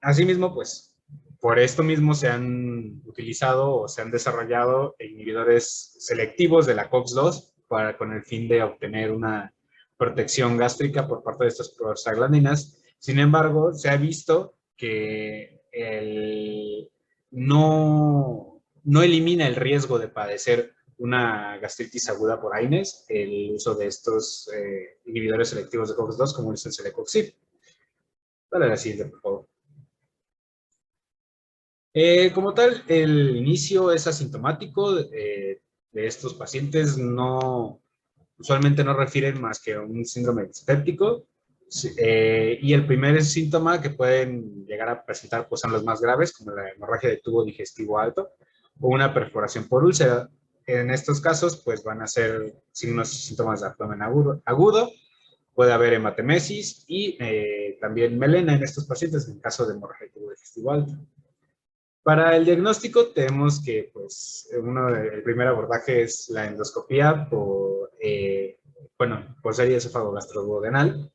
Asimismo, pues, por esto mismo se han utilizado o se han desarrollado inhibidores selectivos de la COX-2 con el fin de obtener una protección gástrica por parte de estas prostaglandinas. Sin embargo, se ha visto que no elimina el riesgo de padecer una gastritis aguda por AINES el uso de estos inhibidores selectivos de COX-2 como es el celecoxib. Dale a la siguiente, por favor. Como tal, el inicio es asintomático de estos pacientes, usualmente no refieren más que a un síndrome dispéptico, y el primer síntoma que pueden llegar a presentar pues, son los más graves, como la hemorragia de tubo digestivo alto o una perforación por úlcera. En estos casos, pues van a ser signos y síntomas de abdomen agudo, puede haber hematemesis y también melena en estos pacientes en caso de hemorragia de tubo digestivo alto. Para el diagnóstico tenemos que, pues, el primer abordaje es la endoscopía por serie de esófago gastroduodenal.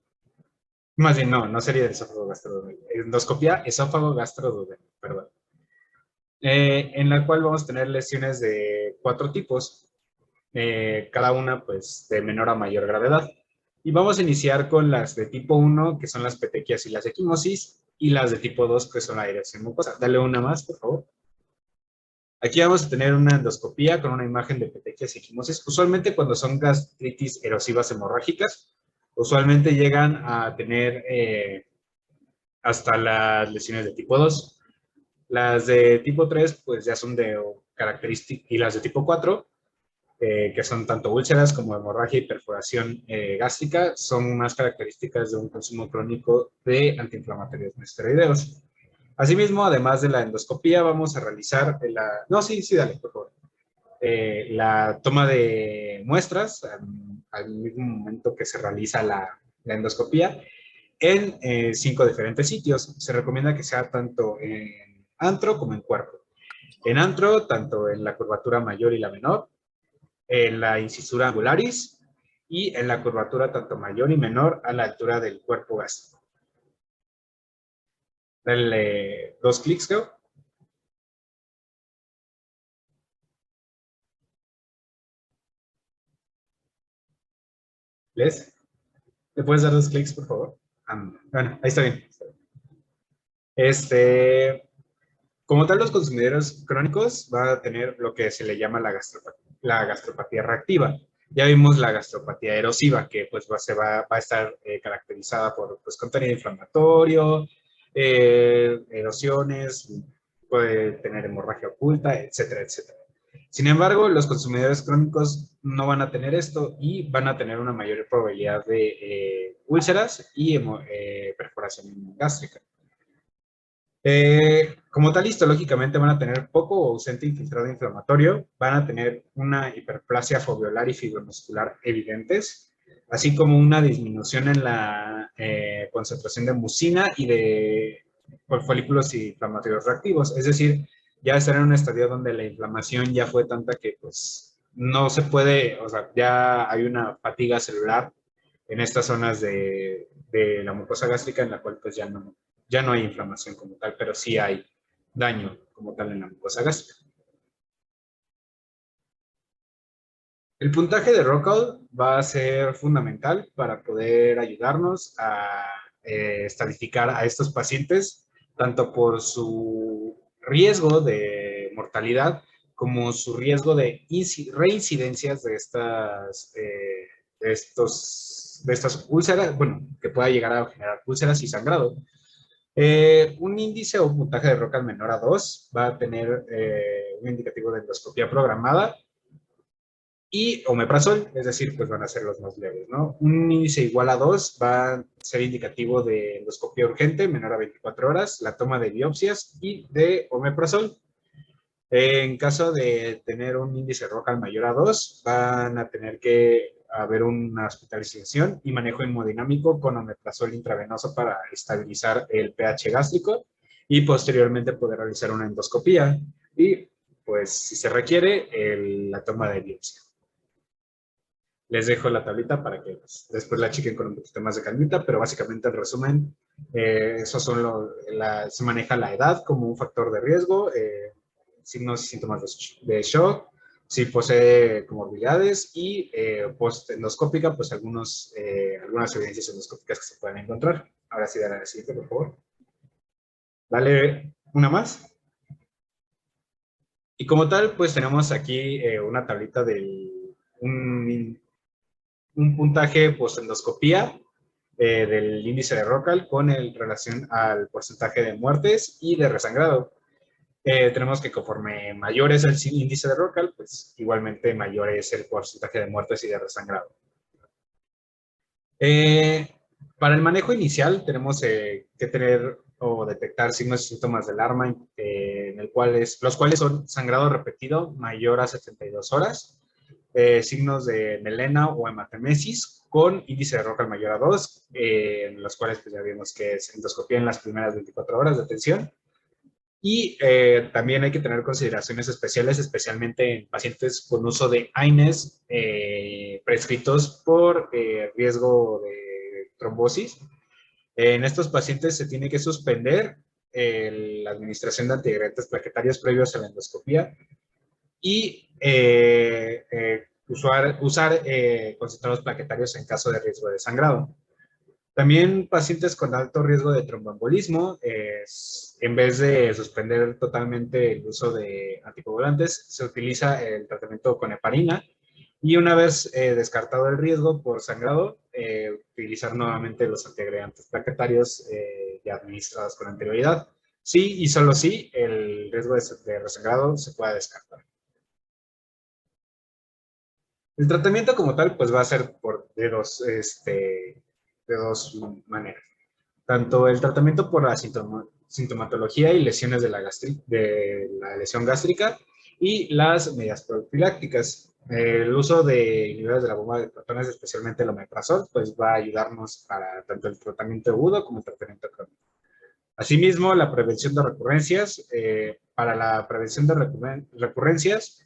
Más bien, no serie de esófago gastroduodenal. Endoscopía esófago gastroduodenal, perdón. En la cual vamos a tener lesiones de 4 tipos, cada una, pues, de menor a mayor gravedad. Y vamos a iniciar con las de tipo 1, que son las petequias y las equimosis, y las de tipo 2, que son la aireación mucosa. Dale una más, por favor. Aquí vamos a tener una endoscopía con una imagen de petequias y equimosis. Usualmente cuando son gastritis erosivas hemorrágicas, usualmente llegan a tener hasta las lesiones de tipo 2. Las de tipo 3, pues ya son de características, y las de tipo 4, que son tanto úlceras como hemorragia y perforación gástrica, son más características de un consumo crónico de antiinflamatorios no esteroideos. Asimismo, además de la endoscopía, vamos a realizar dale, por favor. La toma de muestras al mismo momento que se realiza la endoscopía en 5 diferentes sitios. Se recomienda que sea tanto en antro como en cuerpo. En antro, tanto en la curvatura mayor y la menor, en la incisura angularis y en la curvatura tanto mayor y menor a la altura del cuerpo gástrico. Dale 2 clics, creo. ¿Les? ¿Le puedes dar 2 clics, por favor? Bueno, ahí está bien. Como tal, los consumidores crónicos van a tener lo que se le llama la gastropatía reactiva. Ya vimos la gastropatía erosiva, que pues va a estar caracterizada por pues, contenido inflamatorio, erosiones, puede tener hemorragia oculta, etcétera, etcétera. Sin embargo, los consumidores crónicos no van a tener esto y van a tener una mayor probabilidad de úlceras y perforación gástrica. Como tal, histológicamente van a tener poco o ausente infiltrado inflamatorio, van a tener una hiperplasia foveolar y fibromuscular evidentes, así como una disminución en la concentración de mucina y de folículos inflamatorios reactivos, es decir, ya estar en un estadio donde la inflamación ya fue tanta que pues no se puede, o sea, ya hay una fatiga celular en estas zonas de la mucosa gástrica en la cual pues ya no hay inflamación como tal, pero sí hay daño como tal en la mucosa gástrica. El puntaje de Rockwell va a ser fundamental para poder ayudarnos a estadificar a estos pacientes, tanto por su riesgo de mortalidad como su riesgo de reincidencias de estas úlceras, bueno, que pueda llegar a generar úlceras y sangrado. Un índice o puntaje de Rockwell menor a 2 va a tener un indicativo de endoscopía programada y omeprazol, es decir, pues van a ser los más leves, ¿no? Un índice igual a 2 va a ser indicativo de endoscopía urgente menor a 24 horas, la toma de biopsias y de omeprazol. En caso de tener un índice Rockwell mayor a 2, van a tener que haber una hospitalización y manejo hemodinámico con omeprazol intravenoso para estabilizar el pH gástrico y posteriormente poder realizar una endoscopía. Y pues si se requiere, la toma de biopsia. Les dejo la tablita para que pues, después la chequen con un poquito más de calmita, pero básicamente en resumen, esos son se maneja la edad como un factor de riesgo, signos y síntomas de shock, si posee comorbilidades y post-endoscópica, pues algunas evidencias endoscópicas que se pueden encontrar. Ahora sí, dale a la siguiente, por favor. Dale una más. Y como tal, pues tenemos aquí una tablita un puntaje post-endoscopía del índice de Rockall con relación al porcentaje de muertes y de resangrado. Tenemos que conforme mayor es el índice de Rockall, pues igualmente mayor es el porcentaje de muertes y de resangrado. Para el manejo inicial tenemos que tener o detectar signos y síntomas de alarma, los cuales son sangrado repetido mayor a 72 horas, signos de melena o hematemesis con índice de Rockall mayor a 2, en los cuales pues ya vimos que es endoscopía en las primeras 24 horas de atención. Y también hay que tener consideraciones especiales, especialmente en pacientes con uso de AINES prescritos por riesgo de trombosis. En estos pacientes se tiene que suspender la administración de antiagregantes plaquetarios previos a la endoscopía y usar concentrados plaquetarios en caso de riesgo de sangrado. También pacientes con alto riesgo de tromboembolismo, en vez de suspender totalmente el uso de anticoagulantes, se utiliza el tratamiento con heparina y una vez descartado el riesgo por sangrado, utilizar nuevamente los antiagregantes plaquetarios ya administrados con anterioridad. Sí y solo sí, el riesgo de resangrado se puede descartar. El tratamiento como tal, pues va a ser de dos maneras. Tanto el tratamiento por la sintomatología y lesiones de la lesión gástrica y las medidas profilácticas. El uso de inhibidores de la bomba de protones, especialmente el omeprazol, pues va a ayudarnos para tanto el tratamiento agudo como el tratamiento crónico. Asimismo, la prevención de recurrencias. Para la prevención de recurrencias,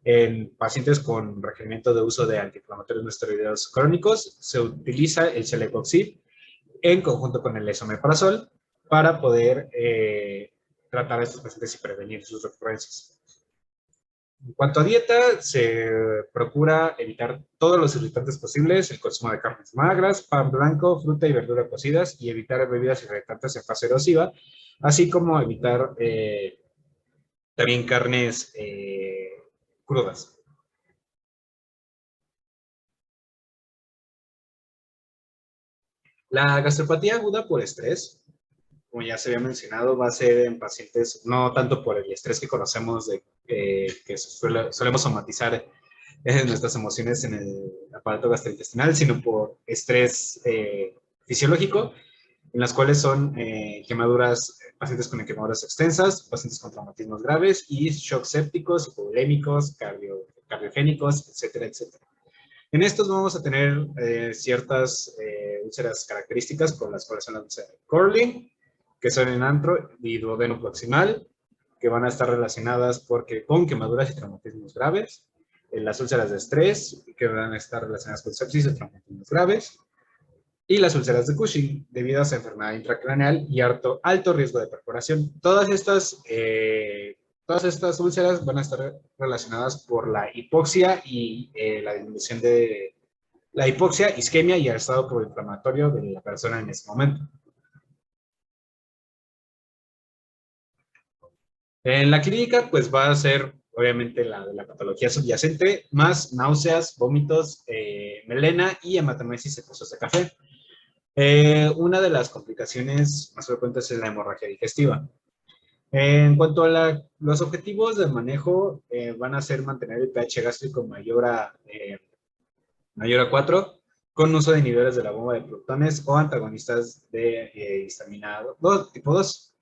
en pacientes con requerimiento de uso de antiinflamatorios no esteroideos crónicos, se utiliza el celecoxib en conjunto con el esomeprazol para poder tratar a estos pacientes y prevenir sus recurrencias. En cuanto a dieta, se procura evitar todos los irritantes posibles, el consumo de carnes magras, pan blanco, fruta y verdura cocidas y evitar bebidas irritantes en fase erosiva, así como evitar también carnes crudas. La gastropatía aguda por estrés, como ya se había mencionado, va a ser en pacientes, no tanto por el estrés que conocemos, que solemos somatizar nuestras emociones en el aparato gastrointestinal, sino por estrés fisiológico, en las cuales son pacientes con quemaduras extensas, pacientes con traumatismos graves y shocks sépticos, hipovolémicos, cardiogénicos, etcétera, etcétera. En estos vamos a tener ciertas úlceras características, por las cuales son las úlceras de Corley, que son en antro y duodeno proximal, que van a estar relacionadas con quemaduras y traumatismos graves, las úlceras de estrés, que van a estar relacionadas con sepsis y traumatismos graves, y las úlceras de Cushing, debido a su enfermedad intracraneal y alto riesgo de perforación. Todas estas úlceras van a estar relacionadas por la hipoxia y la disminución de la hipoxia, isquemia y el estado proinflamatorio de la persona en ese momento. En la clínica, pues va a ser obviamente la patología subyacente, más náuseas, vómitos, melena y hematemesis seposos de café. Una de las complicaciones más frecuentes es la hemorragia digestiva. En cuanto a los objetivos de manejo, van a ser mantener el pH gástrico mayor a 4, con uso de inhibidores de la bomba de protones o antagonistas de histamina tipo 2.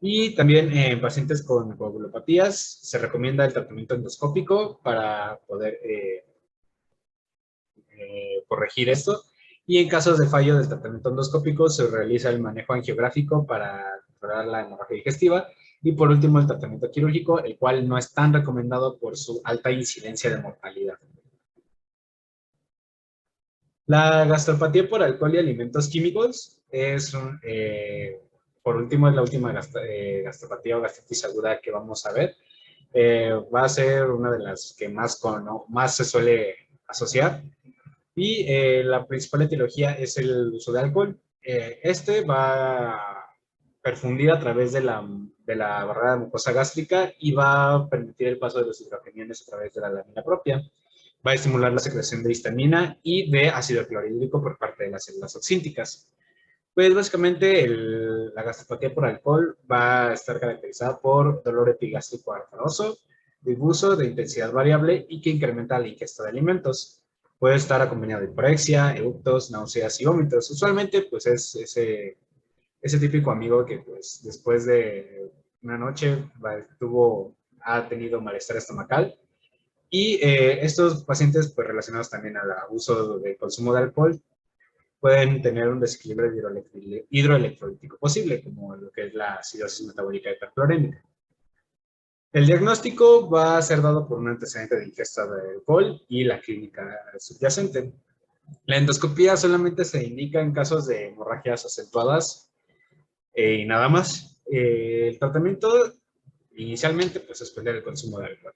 Y también en pacientes con coagulopatías se recomienda el tratamiento endoscópico para poder corregir esto. Y en casos de fallo del tratamiento endoscópico se realiza el manejo angiográfico para controlar la hemorragia digestiva Y por último, el tratamiento quirúrgico, el cual no es tan recomendado por su alta incidencia de mortalidad. La gastropatía por alcohol y alimentos químicos es, por último, es la última gastropatía o gastritis aguda que vamos a ver. Va a ser una de las que más se suele asociar. Y la principal etiología es el uso de alcohol. Este va a perfundir a través de la barrera mucosa gástrica y va a permitir el paso de los hidrogeniones a través de la lámina propia. Va a estimular la secreción de histamina y de ácido clorhídrico por parte de las células oxínticas. Pues básicamente la gastropatía por alcohol va a estar caracterizada por dolor epigástrico arteroso, difuso, de intensidad variable y que incrementa la ingesta de alimentos. Puede estar acompañado de hiporexia, eructos, náuseas y vómitos. Usualmente, pues es ese típico amigo que pues después de una noche ha tenido malestar estomacal. Y estos pacientes, pues relacionados también al abuso de consumo de alcohol, pueden tener un desequilibrio hidroelectrolítico posible, como lo que es la acidosis metabólica hiperclorémica. El diagnóstico va a ser dado por un antecedente de ingesta de alcohol y la clínica subyacente. La endoscopía solamente se indica en casos de hemorragias acentuadas y nada más. El tratamiento inicialmente pues, es suspender el consumo de alcohol.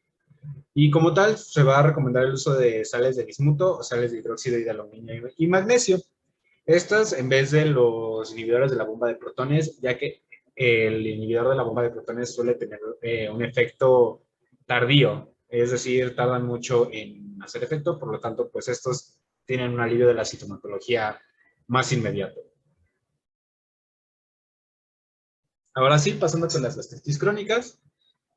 Y como tal, se va a recomendar el uso de sales de bismuto o sales de hidróxido y de aluminio y magnesio. Estas en vez de los inhibidores de la bomba de protones, ya que el inhibidor de la bomba de protones suele tener un efecto tardío, es decir, tardan mucho en hacer efecto, por lo tanto, pues estos tienen un alivio de la sintomatología más inmediato. Ahora sí, pasando con las gastritis crónicas,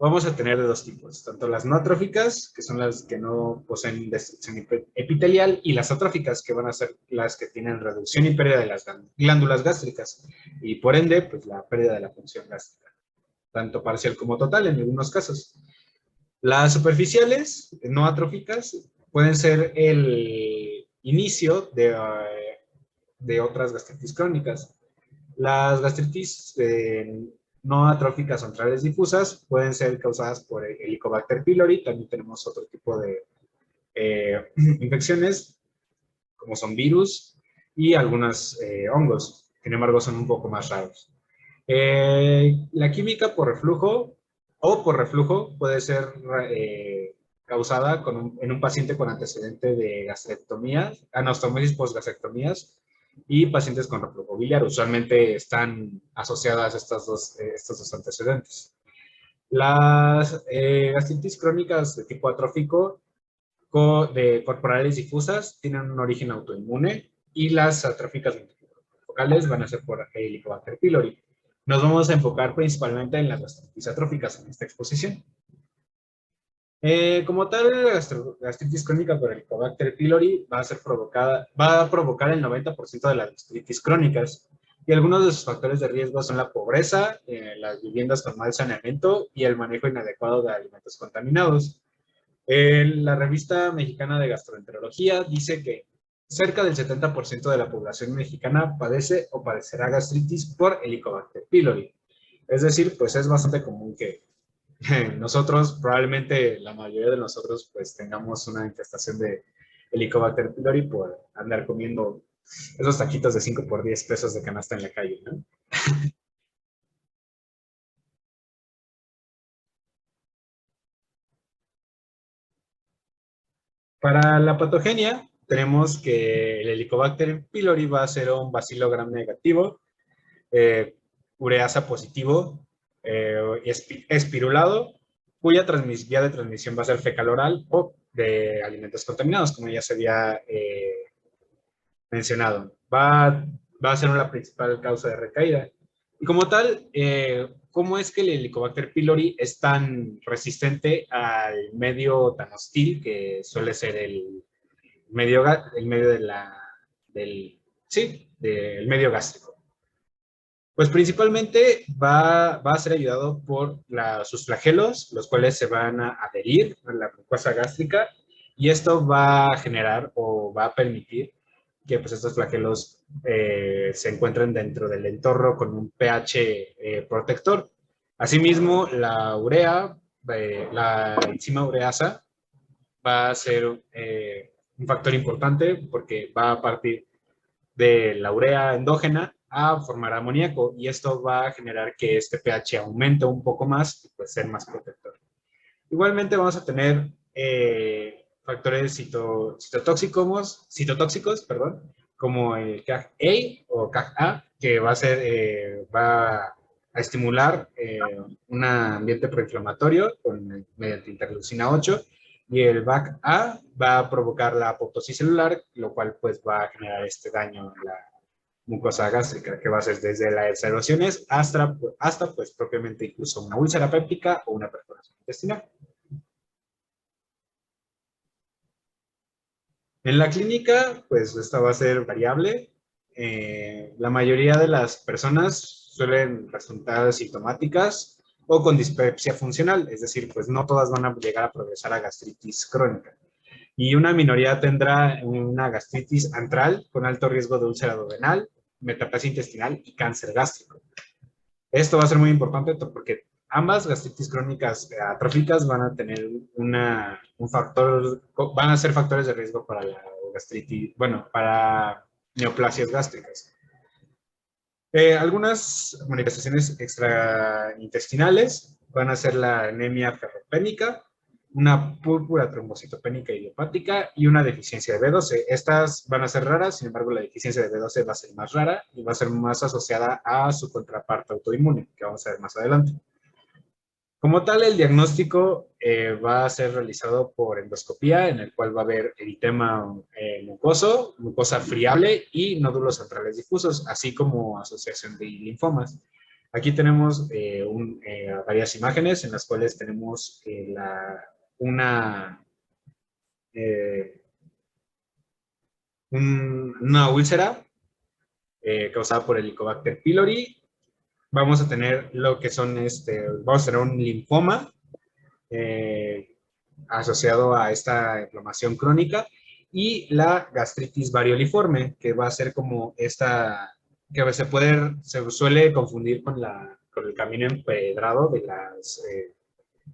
vamos a tener de dos tipos, tanto las no atróficas, que son las que no poseen destrucción epitelial, y las atróficas, que van a ser las que tienen reducción y pérdida de las glándulas gástricas, y por ende, pues la pérdida de la función gástrica, tanto parcial como total en algunos casos. Las superficiales, no atróficas, pueden ser el inicio de otras gastritis crónicas. Las gastritis no atróficas centrales difusas pueden ser causadas por el Helicobacter pylori. También tenemos otro tipo de infecciones, como son virus y algunos hongos. Sin embargo, son un poco más raros. La química por reflujo o por reflujo puede ser causada en un paciente con antecedente de gastrectomías, anastomosis postgastrectomías, y pacientes con reflujo biliar. Usualmente están asociadas estos dos antecedentes. Las gastritis crónicas de tipo atrófico de corporales difusas tienen un origen autoinmune, y las atróficas focales van a ser por Helicobacter pylori. Nos vamos a enfocar principalmente en las gastritis atróficas en esta exposición. Como tal, la gastritis crónica por Helicobacter pylori va a provocar el 90% de las gastritis crónicas, y algunos de sus factores de riesgo son la pobreza, las viviendas con mal saneamiento y el manejo inadecuado de alimentos contaminados. La revista mexicana de gastroenterología dice que cerca del 70% de la población mexicana padece o padecerá gastritis por Helicobacter pylori. Es decir, pues es bastante común que nosotros, probablemente la mayoría de nosotros, pues tengamos una infestación de Helicobacter pylori por andar comiendo esos taquitos de 5 por 10 pesos de canasta en la calle, ¿no? Para la patogenia, tenemos que el Helicobacter pylori va a ser un bacilo gram negativo, ureasa positivo, espirulado, cuya vía de transmisión va a ser fecal oral o de alimentos contaminados, como ya se había mencionado. Va a ser la principal causa de recaída. Y como tal, ¿cómo es que el Helicobacter pylori es tan resistente al medio tan hostil que suele ser el medio del medio gástrico? Pues principalmente va a ser ayudado por sus flagelos, los cuales se van a adherir a la mucosa gástrica, y esto va a generar o va a permitir que pues, estos flagelos se encuentren dentro del entorno con un pH protector. Asimismo, la urea, la enzima ureasa, va a ser un factor importante porque va a partir de la urea endógena a formar amoníaco y esto va a generar que este pH aumente un poco más y pues ser más protector. Igualmente vamos a tener factores citotóxicos, perdón, como el CAG-A o CAG-A, que va a ser, va a estimular un ambiente proinflamatorio mediante interleucina 8, y el BAC-A va a provocar la apoptosis celular, lo cual pues va a generar este daño en la mucosa gástrica, que va a ser desde las erosiones hasta pues propiamente incluso una úlcera péptica o una perforación intestinal. En la clínica, pues esta va a ser variable. La mayoría de las personas suelen resultar asintomáticas o con dispepsia funcional, es decir, pues no todas van a llegar a progresar a gastritis crónica. Y una minoría tendrá una gastritis antral con alto riesgo de úlcera duodenal, metaplasia intestinal y cáncer gástrico. Esto va a ser muy importante porque ambas gastritis crónicas atróficas van a tener un factor, van a ser factores de riesgo para la gastritis, bueno, para neoplasias gástricas. Algunas manifestaciones extraintestinales van a ser la anemia ferropénica, una púrpura trombocitopénica idiopática y una deficiencia de B12. Estas van a ser raras, sin embargo, la deficiencia de B12 va a ser más rara y va a ser más asociada a su contraparte autoinmune, que vamos a ver más adelante. Como tal, el diagnóstico va a ser realizado por endoscopía, en el cual va a haber eritema mucoso, mucosa friable y nódulos centrales difusos, así como asociación de linfomas. Aquí tenemos varias imágenes en las cuales tenemos una úlcera causada por el Helicobacter pylori. Vamos a tener lo que son vamos a tener un linfoma asociado a esta inflamación crónica y la gastritis varioliforme, que va a ser como esta, que se suele confundir con el camino empedrado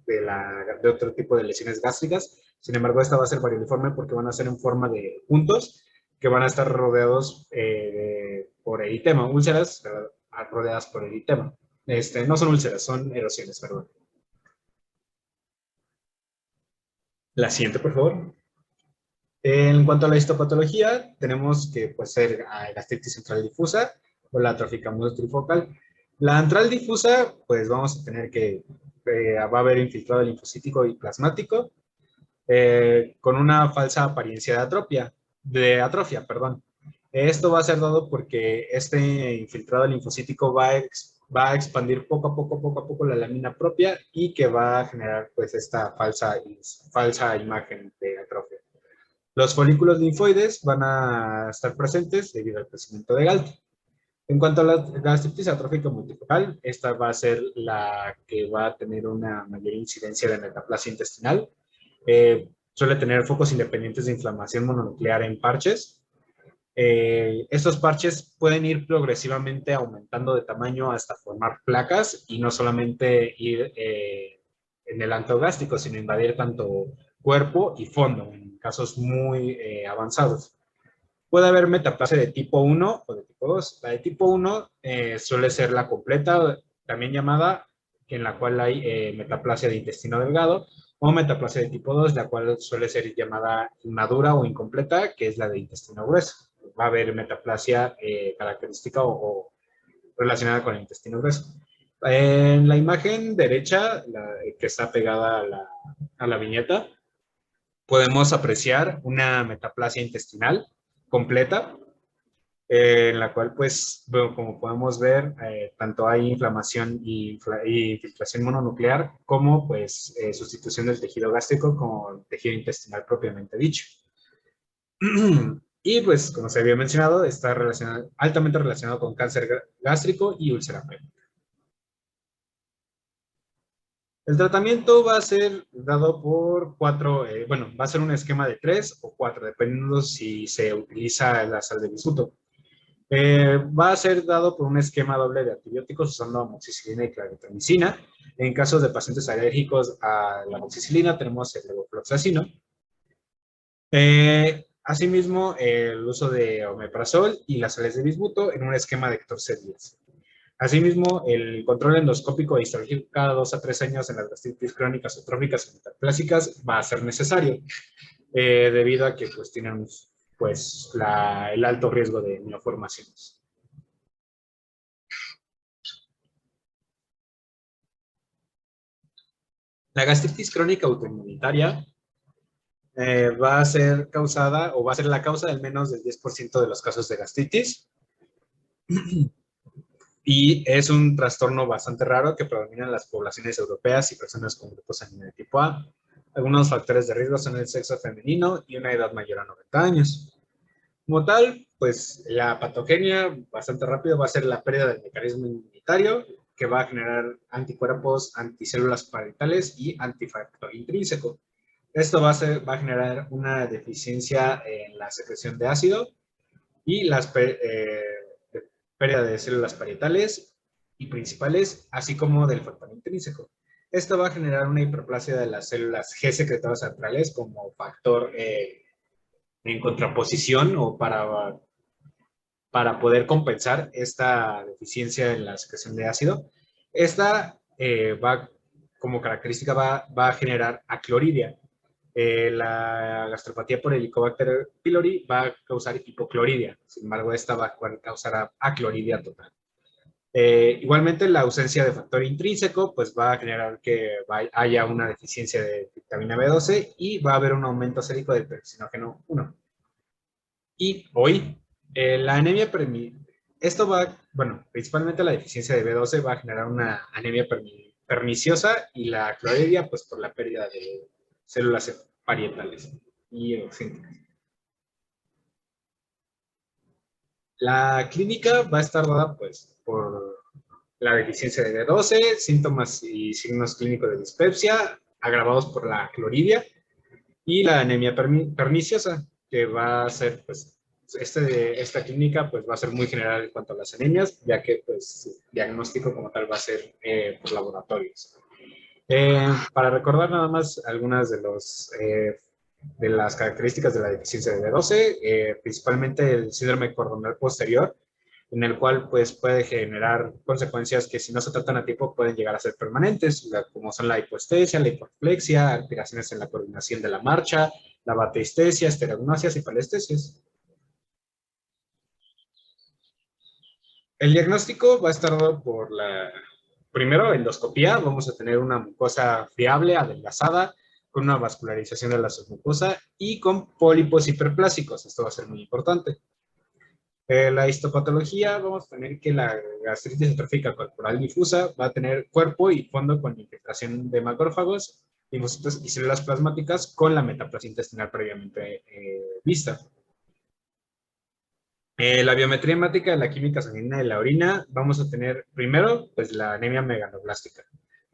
de otro tipo de lesiones gástricas. Sin embargo, esta va a ser varioliforme porque van a ser en forma de puntos que van a estar rodeados por eritema, úlceras rodeadas por eritema. No son úlceras, son erosiones, perdón. La siguiente, por favor. En cuanto a la histopatología, tenemos que puede ser gastritis central difusa o la atrófica multifocal. La antral difusa, pues vamos a tener que va a haber infiltrado linfocítico y plasmático con una falsa apariencia de atrofia, perdón. Esto va a ser dado porque este infiltrado linfocítico va a expandir poco a poco la lámina propia y que va a generar pues esta falsa imagen de atrofia. Los folículos linfoides van a estar presentes debido al crecimiento de Galt. En cuanto a la gastritis atrófica multifocal, esta va a ser la que va a tener una mayor incidencia de metaplasia intestinal. Suele tener focos independientes de inflamación mononuclear en parches. Estos parches pueden ir progresivamente aumentando de tamaño hasta formar placas y no solamente ir en el antro gástrico, sino invadir tanto cuerpo y fondo en casos muy avanzados. Puede haber metaplasia de tipo 1 o de tipo 2. La de tipo 1 suele ser la completa, también llamada, en la cual hay metaplasia de intestino delgado, o metaplasia de tipo 2, la cual suele ser llamada inmadura o incompleta, que es la de intestino grueso. Va a haber metaplasia característica o relacionada con el intestino grueso. En la imagen derecha, que está pegada a la viñeta, podemos apreciar una metaplasia intestinal completa, en la cual, pues, bueno, como podemos ver, tanto hay inflamación y infiltración mononuclear, como, pues, sustitución del tejido gástrico con tejido intestinal propiamente dicho. Y, pues, como se había mencionado, está altamente relacionado con cáncer gástrico y úlcera péptica. El tratamiento va a ser dado por va a ser un esquema de 3 o 4, dependiendo si se utiliza la sal de bisuto. Va a ser dado por un esquema doble de antibióticos usando amoxicilina y claritromicina. En casos de pacientes alérgicos a la amoxicilina tenemos el levofloxacino. Asimismo, el uso de omeprazol y las sales de bismuto en un esquema de 14 días. Asimismo, el control endoscópico e histológico cada 2 a 3 años en las gastritis crónicas o tróficas o metaplásicas va a ser necesario, debido a que pues, tienen pues, el alto riesgo de neoformaciones. La gastritis crónica autoinmunitaria va a ser causada o va a ser la causa del menos del 10% de los casos de gastritis. Y es un trastorno bastante raro que predomina en las poblaciones europeas y personas con grupos sanguíneos de tipo A. Algunos factores de riesgo son el sexo femenino y una edad mayor a 90 años. Como tal, pues la patogenia bastante rápido va a ser la pérdida del mecanismo inmunitario, que va a generar anticuerpos, anticélulas parentales y antifactor intrínseco. Esto va a generar una deficiencia en la secreción de ácido y las pérdida de células parietales y principales, así como del factor intrínseco. Esto va a generar una hiperplasia de las células G secretoras centrales como factor en contraposición o para poder compensar esta deficiencia en la secreción de ácido. Esta como característica va a generar acloridia. La gastropatía por Helicobacter pylori va a causar hipocloridia. Sin embargo, esta va a causar acloridia total. Igualmente, la ausencia de factor intrínseco pues va a generar que haya una deficiencia de vitamina B12 y va a haber un aumento sérico del peroxinógeno 1. Y hoy, la anemia principalmente la deficiencia de B12 va a generar una anemia perniciosa y la cloridia pues por la pérdida de células parietales y eurocéntricas. La clínica va a estar dada pues por la deficiencia de B12, síntomas y signos clínicos de dispepsia agravados por la cloridia y la anemia perniciosa, que va a ser pues esta clínica pues va a ser muy general en cuanto a las anemias, ya que pues el diagnóstico como tal va a ser por laboratorios. Para recordar nada más algunas de las características de la deficiencia de B12, principalmente el síndrome cordonal posterior, en el cual pues puede generar consecuencias que si no se tratan a tiempo pueden llegar a ser permanentes, como son la hipoestesia, la hiporflexia, alteraciones en la coordinación de la marcha, la bateistesia, estereognosias y palestesias. El diagnóstico va a estar dado por primero, endoscopía. Vamos a tener una mucosa friable, adelgazada, con una vascularización de la submucosa y con pólipos hiperplásicos. Esto va a ser muy importante. La histopatología, vamos a tener que la gastritis atrófica corporal difusa va a tener cuerpo y fondo con infiltración de macrófagos, linfocitos y células plasmáticas con la metaplasia intestinal previamente vista. La biometría hemática de la química sanguínea de la orina, vamos a tener primero pues la anemia megaloblástica.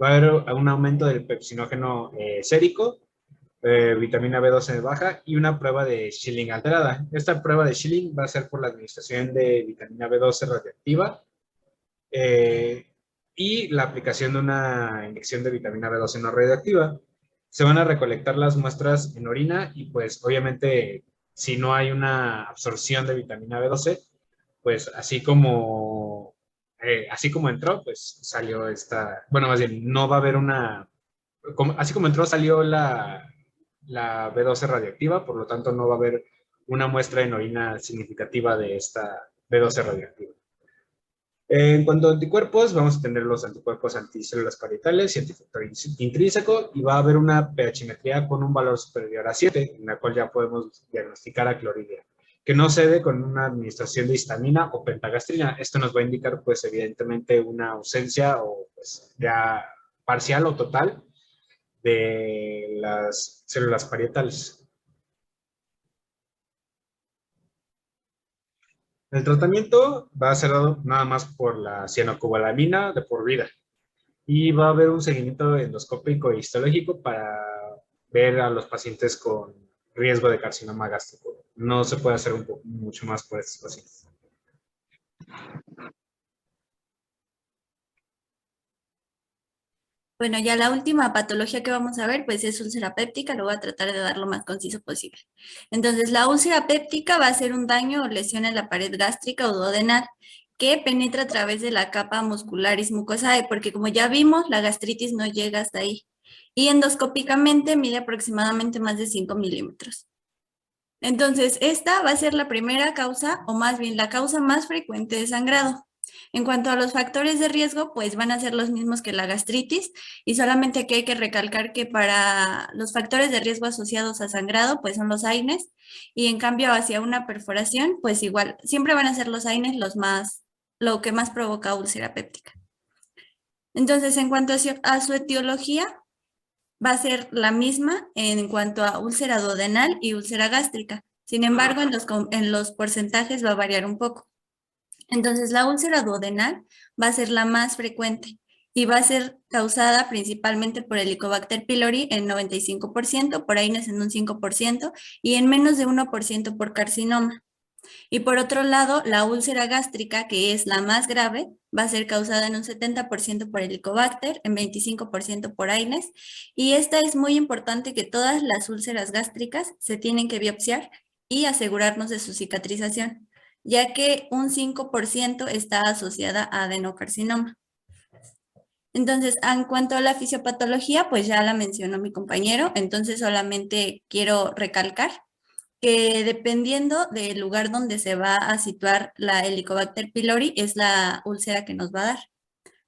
Va a haber un aumento del pepsinógeno sérico, vitamina B12 baja y una prueba de Schilling alterada. Esta prueba de Schilling va a ser por la administración de vitamina B12 radioactiva y la aplicación de una inyección de vitamina B12 no radioactiva. Se van a recolectar las muestras en orina y pues obviamente si no hay una absorción de vitamina B12, pues así como entró, pues salió bueno, más bien, no va a haber así como entró, salió la B12 radioactiva, por lo tanto no va a haber una muestra en orina significativa de esta B12 radioactiva. En cuanto a anticuerpos, vamos a tener los anticuerpos anticélulas parietales y antifactor intrínseco, y va a haber una pHmetría con un valor superior a 7, en la cual ya podemos diagnosticar a cloridia, que no se dé con una administración de histamina o pentagastrina. Esto nos va a indicar, pues, evidentemente, una ausencia o, pues, ya parcial o total de las células parietales. El tratamiento va a ser dado nada más por la cianocobalamina de por vida y va a haber un seguimiento endoscópico e histológico para ver a los pacientes con riesgo de carcinoma gástrico. No se puede hacer mucho más por estos pacientes. Bueno, ya la última patología que vamos a ver, pues es úlcera péptica, lo voy a tratar de dar lo más conciso posible. Entonces, la úlcera péptica va a ser un daño o lesión en la pared gástrica o duodenal que penetra a través de la capa muscularis mucosae, porque como ya vimos, la gastritis no llega hasta ahí. Y endoscópicamente mide aproximadamente más de 5 milímetros. Entonces, esta va a ser la primera causa, o más bien la causa más frecuente de sangrado. En cuanto a los factores de riesgo, pues van a ser los mismos que la gastritis y solamente aquí hay que recalcar que para los factores de riesgo asociados a sangrado, pues son los AINES y en cambio hacia una perforación, pues igual, siempre van a ser los AINES lo que más provoca úlcera péptica. Entonces, en cuanto a su etiología, va a ser la misma en cuanto a úlcera duodenal y úlcera gástrica. Sin embargo, en los porcentajes va a variar un poco. Entonces, la úlcera duodenal va a ser la más frecuente y va a ser causada principalmente por Helicobacter pylori en 95%, por AINES en un 5% y en menos de 1% por carcinoma. Y por otro lado, la úlcera gástrica, que es la más grave, va a ser causada en un 70% por Helicobacter, en 25% por AINES. Y esta es muy importante que todas las úlceras gástricas se tienen que biopsiar y asegurarnos de su cicatrización, ya que un 5% está asociada a adenocarcinoma. Entonces, en cuanto a la fisiopatología, pues ya la mencionó mi compañero, entonces solamente quiero recalcar que dependiendo del lugar donde se va a situar la Helicobacter pylori es la úlcera que nos va a dar.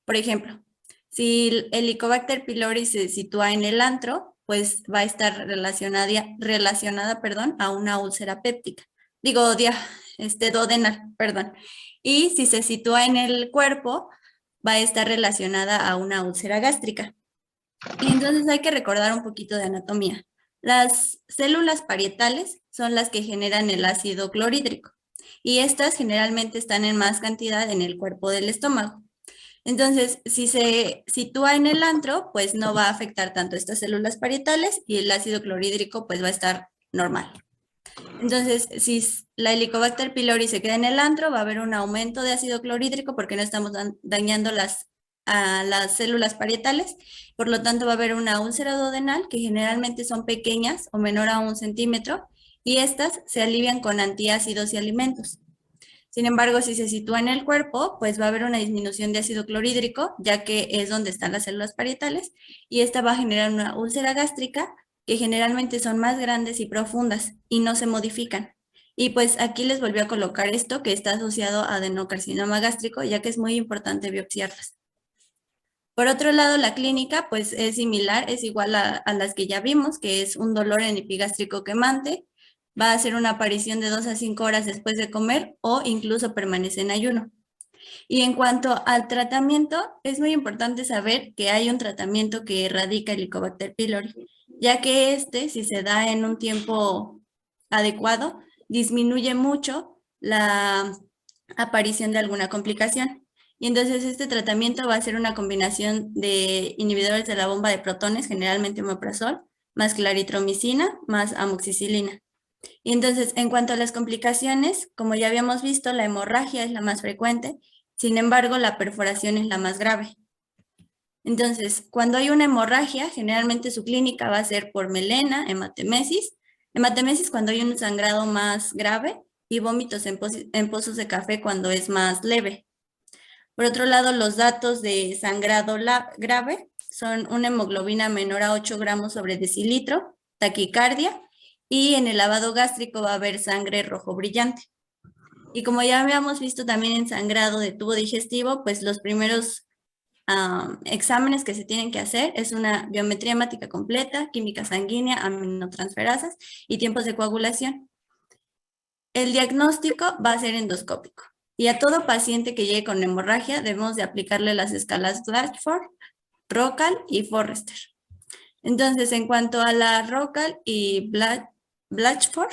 Por ejemplo, si el Helicobacter pylori se sitúa en el antro, pues va a estar relacionada, a una úlcera péptica. Digo, duodenal, perdón. Y si se sitúa en el cuerpo, va a estar relacionada a una úlcera gástrica. Y entonces hay que recordar un poquito de anatomía. Las células parietales son las que generan el ácido clorhídrico y estas generalmente están en más cantidad en el cuerpo del estómago. Entonces, si se sitúa en el antro, pues no va a afectar tanto estas células parietales y el ácido clorhídrico pues va a estar normal. Entonces, si la Helicobacter pylori se queda en el antro, va a haber un aumento de ácido clorhídrico porque no estamos dañando a las células parietales, por lo tanto va a haber una úlcera duodenal que generalmente son pequeñas o menor a 1 centímetro y estas se alivian con antiácidos y alimentos. Sin embargo, si se sitúa en el cuerpo, pues va a haber una disminución de ácido clorhídrico, ya que es donde están las células parietales, y esta va a generar una úlcera gástrica que generalmente son más grandes y profundas y no se modifican. Y pues aquí les volví a colocar esto que está asociado a adenocarcinoma gástrico, ya que es muy importante biopsiarlas. Por otro lado, la clínica pues es similar, es igual a las que ya vimos, que es un dolor en epigástrico quemante, va a ser una aparición de 2 a 5 horas después de comer o incluso permanece en ayuno. Y en cuanto al tratamiento, es muy importante saber que hay un tratamiento que erradica el Helicobacter pylori, ya que si se da en un tiempo adecuado, disminuye mucho la aparición de alguna complicación. Y entonces este tratamiento va a ser una combinación de inhibidores de la bomba de protones, generalmente omeprazol, más claritromicina, más amoxicilina. Y entonces, en cuanto a las complicaciones, como ya habíamos visto, la hemorragia es la más frecuente, sin embargo, la perforación es la más grave. Entonces, cuando hay una hemorragia, generalmente su clínica va a ser por melena, hematemesis cuando hay un sangrado más grave y vómitos en pozos de café cuando es más leve. Por otro lado, los datos de sangrado grave son una hemoglobina menor a 8 gramos sobre decilitro, taquicardia, y en el lavado gástrico va a haber sangre rojo brillante. Y como ya habíamos visto también en sangrado de tubo digestivo, pues los primeros exámenes que se tienen que hacer es una biometría hemática completa, química sanguínea, aminotransferasas y tiempos de coagulación. El diagnóstico va a ser endoscópico. Y a todo paciente que llegue con hemorragia debemos de aplicarle las escalas Blatchford, Rocal y Forrester. Entonces, en cuanto a la Rocal y Blatchford,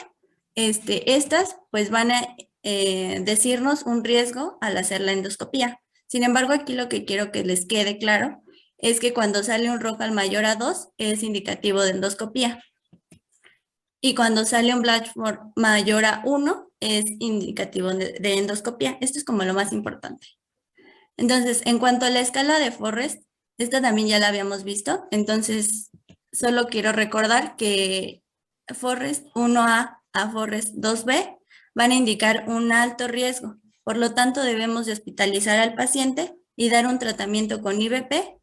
estas pues van a decirnos un riesgo al hacer la endoscopía. Sin embargo, aquí lo que quiero que les quede claro es que cuando sale un Rocal mayor a 2 es indicativo de endoscopía. Y cuando sale un Blatchford mayor a 1 es indicativo de endoscopía. Esto es como lo más importante. Entonces, en cuanto a la escala de Forrest, esta también ya la habíamos visto. Entonces, solo quiero recordar que Forrest 1A a Forrest 2B van a indicar un alto riesgo. Por lo tanto, debemos de hospitalizar al paciente y dar un tratamiento con IVP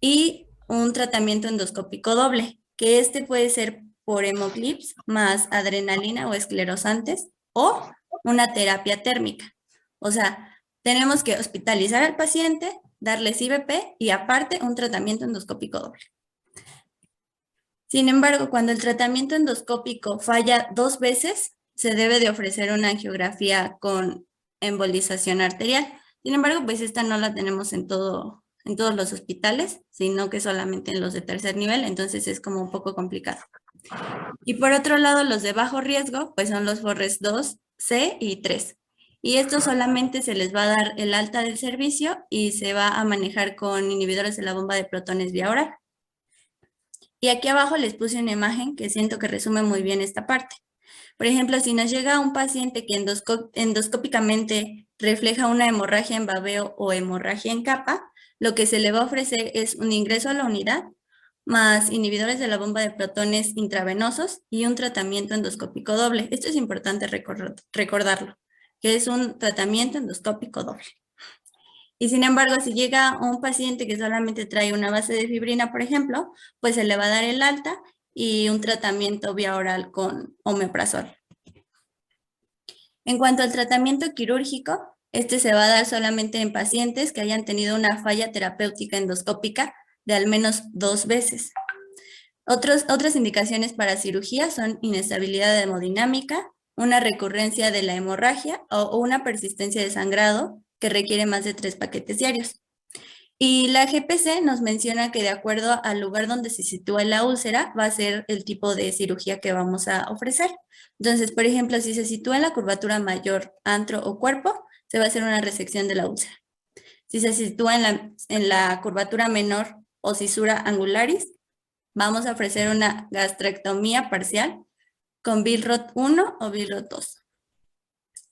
y un tratamiento endoscópico doble, que este puede ser por hemoclips más adrenalina o esclerosantes o una terapia térmica. O sea, tenemos que hospitalizar al paciente, darles IVP y aparte un tratamiento endoscópico doble. Sin embargo, cuando el tratamiento endoscópico falla 2 veces, se debe de ofrecer una angiografía con embolización arterial. Sin embargo, pues esta no la tenemos en todos los hospitales, sino que solamente en los de tercer nivel, entonces es como un poco complicado. Y por otro lado, los de bajo riesgo, pues son los Forrest 2, C y 3. Y esto solamente se les va a dar el alta del servicio y se va a manejar con inhibidores de la bomba de protones vía oral. Y aquí abajo les puse una imagen que siento que resume muy bien esta parte. Por ejemplo, si nos llega un paciente que endoscópicamente refleja una hemorragia en babeo o hemorragia en capa, lo que se le va a ofrecer es un ingreso a la unidad, más inhibidores de la bomba de protones intravenosos y un tratamiento endoscópico doble. Esto es importante recordarlo, que es un tratamiento endoscópico doble. Y sin embargo, si llega un paciente que solamente trae una base de fibrina, por ejemplo, pues se le va a dar el alta y un tratamiento vía oral con omeprazol. En cuanto al tratamiento quirúrgico, este se va a dar solamente en pacientes que hayan tenido una falla terapéutica endoscópica de al menos 2 veces. Otras indicaciones para cirugía son inestabilidad hemodinámica, una recurrencia de la hemorragia o una persistencia de sangrado que requiere más de 3 paquetes diarios. Y la GPC nos menciona que de acuerdo al lugar donde se sitúa la úlcera va a ser el tipo de cirugía que vamos a ofrecer. Entonces, por ejemplo, si se sitúa en la curvatura mayor, antro o cuerpo, se va a hacer una resección de la úlcera. Si se sitúa en la curvatura menor o cisura angularis, vamos a ofrecer una gastrectomía parcial con Billroth 1 o Billroth 2.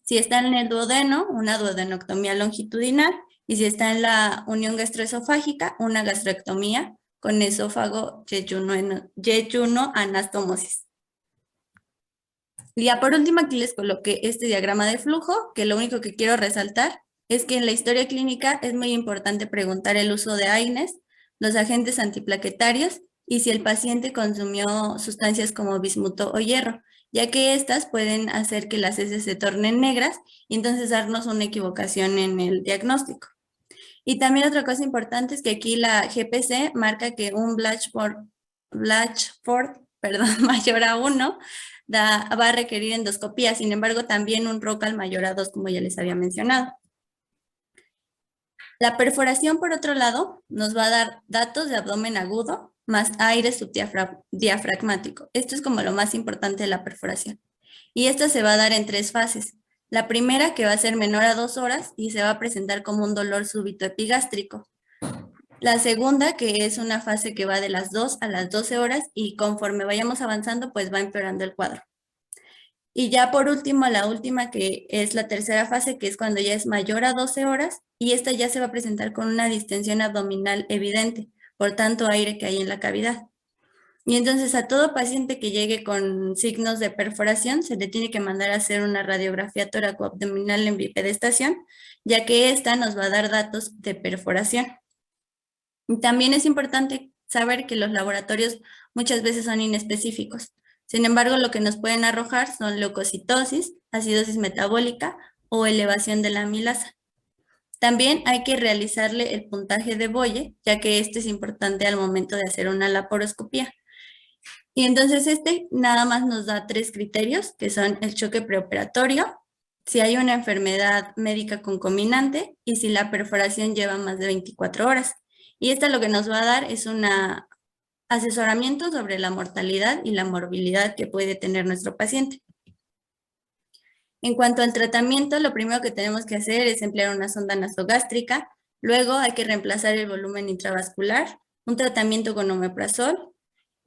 Si está en el duodeno, una duodenoctomía longitudinal. Y si está en la unión gastroesofágica, una gastrectomía con esófago yeyuno anastomosis. Y ya por último aquí les coloqué este diagrama de flujo, que lo único que quiero resaltar es que en la historia clínica es muy importante preguntar el uso de AINES, los agentes antiplaquetarios y si el paciente consumió sustancias como bismuto o hierro, ya que estas pueden hacer que las heces se tornen negras y entonces darnos una equivocación en el diagnóstico. Y también otra cosa importante es que aquí la GPC marca que un Blatchford mayor a 1 va a requerir endoscopía, sin embargo también un Rocal mayor a 2, como ya les había mencionado. La perforación, por otro lado, nos va a dar datos de abdomen agudo más aire subdiafragmático. Esto es como lo más importante de la perforación. Y esta se va a dar en 3 fases. La primera, que va a ser menor a 2 horas y se va a presentar como un dolor súbito epigástrico. La segunda, que es una fase que va de las 2 a las 12 horas y conforme vayamos avanzando, pues va empeorando el cuadro. Y ya por último, la última, que es la tercera fase, que es cuando ya es mayor a 12 horas y esta ya se va a presentar con una distensión abdominal evidente, por tanto aire que hay en la cavidad. Y entonces a todo paciente que llegue con signos de perforación se le tiene que mandar a hacer una radiografía tóraco-abdominal en bipedestación, ya que esta nos va a dar datos de perforación. Y también es importante saber que los laboratorios muchas veces son inespecíficos. Sin embargo, lo que nos pueden arrojar son leucocitosis, acidosis metabólica o elevación de la amilasa. También hay que realizarle el puntaje de Boye, ya que este es importante al momento de hacer una laparoscopía. Y entonces este nada más nos da 3 criterios, que son el choque preoperatorio, si hay una enfermedad médica concominante y si la perforación lleva más de 24 horas. Y esta lo que nos va a dar es un asesoramiento sobre la mortalidad y la morbilidad que puede tener nuestro paciente. En cuanto al tratamiento, lo primero que tenemos que hacer es emplear una sonda nasogástrica, luego hay que reemplazar el volumen intravascular, un tratamiento con omeprazol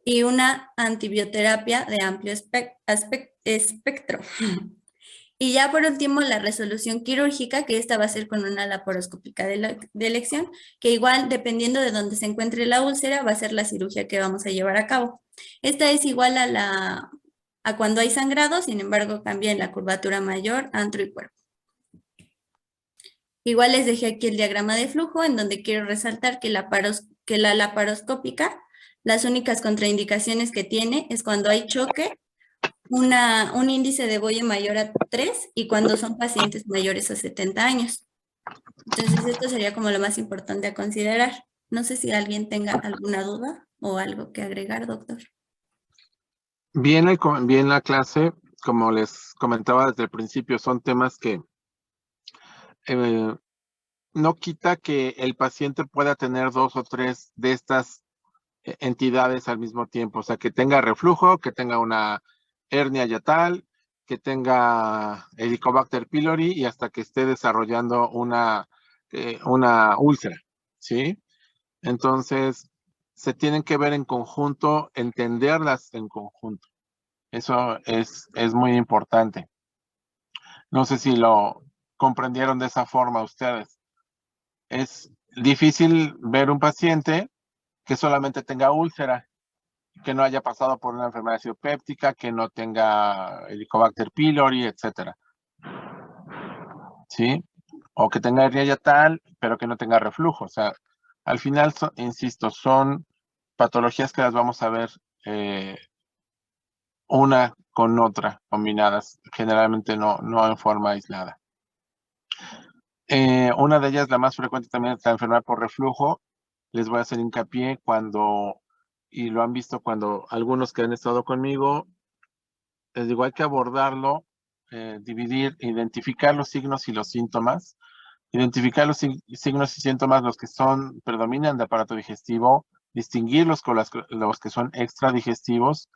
y una antibioterapia de amplio espectro. Y ya por último, la resolución quirúrgica, que esta va a ser con una laparoscópica de elección, que igual, dependiendo de dónde se encuentre la úlcera, va a ser la cirugía que vamos a llevar a cabo. Esta es igual a cuando hay sangrado, sin embargo, cambia en la curvatura mayor, antro y cuerpo. Igual les dejé aquí el diagrama de flujo, en donde quiero resaltar que la laparoscópica, las únicas contraindicaciones que tiene es cuando hay choque, un índice de Boye mayor a 3 y cuando son pacientes mayores a 70 años. Entonces, esto sería como lo más importante a considerar. No sé si alguien tenga alguna duda o algo que agregar, doctor. Bien la clase, como les comentaba desde el principio, son temas que no quita que el paciente pueda tener 2 o 3 de estas entidades al mismo tiempo, o sea, que tenga reflujo, que tenga una hernia yatal, que tenga Helicobacter pylori y hasta que esté desarrollando una úlcera, ¿sí? Entonces, se tienen que ver en conjunto, entenderlas en conjunto. Eso es muy importante. No sé si lo comprendieron de esa forma ustedes. Es difícil ver un paciente que solamente tenga úlcera, que no haya pasado por una enfermedad ciopéptica, que no tenga Helicobacter pylori, etcétera. ¿Sí? O que tenga hernia yatal, pero que no tenga reflujo. O sea, al final, insisto, son patologías que las vamos a ver una con otra, combinadas, generalmente no en forma aislada. Una de ellas, la más frecuente también, es la enfermedad por reflujo. Les voy a hacer hincapié y lo han visto cuando algunos que han estado conmigo, les digo, hay que abordarlo, dividir, identificar los signos y los síntomas, identificar los signos y síntomas, los que predominan de aparato digestivo, distinguirlos con los que son extradigestivos.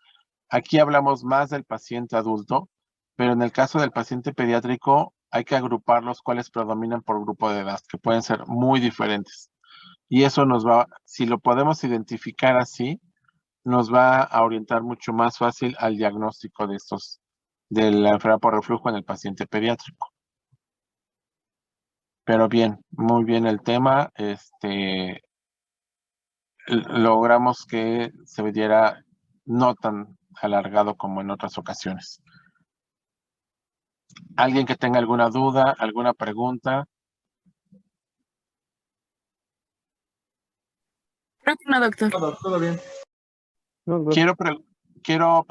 Aquí hablamos más del paciente adulto, pero en el caso del paciente pediátrico hay que agruparlos cuáles predominan por grupo de edad, que pueden ser muy diferentes. Y eso si lo podemos identificar así, nos va a orientar mucho más fácil al diagnóstico de la enfermedad por reflujo en el paciente pediátrico. Pero bien, muy bien el tema. Logramos que se viera no tan alargado como en otras ocasiones. ¿Alguien que tenga alguna duda, alguna pregunta? Creo que no, doctor. Todo bien. No, Quiero preguntar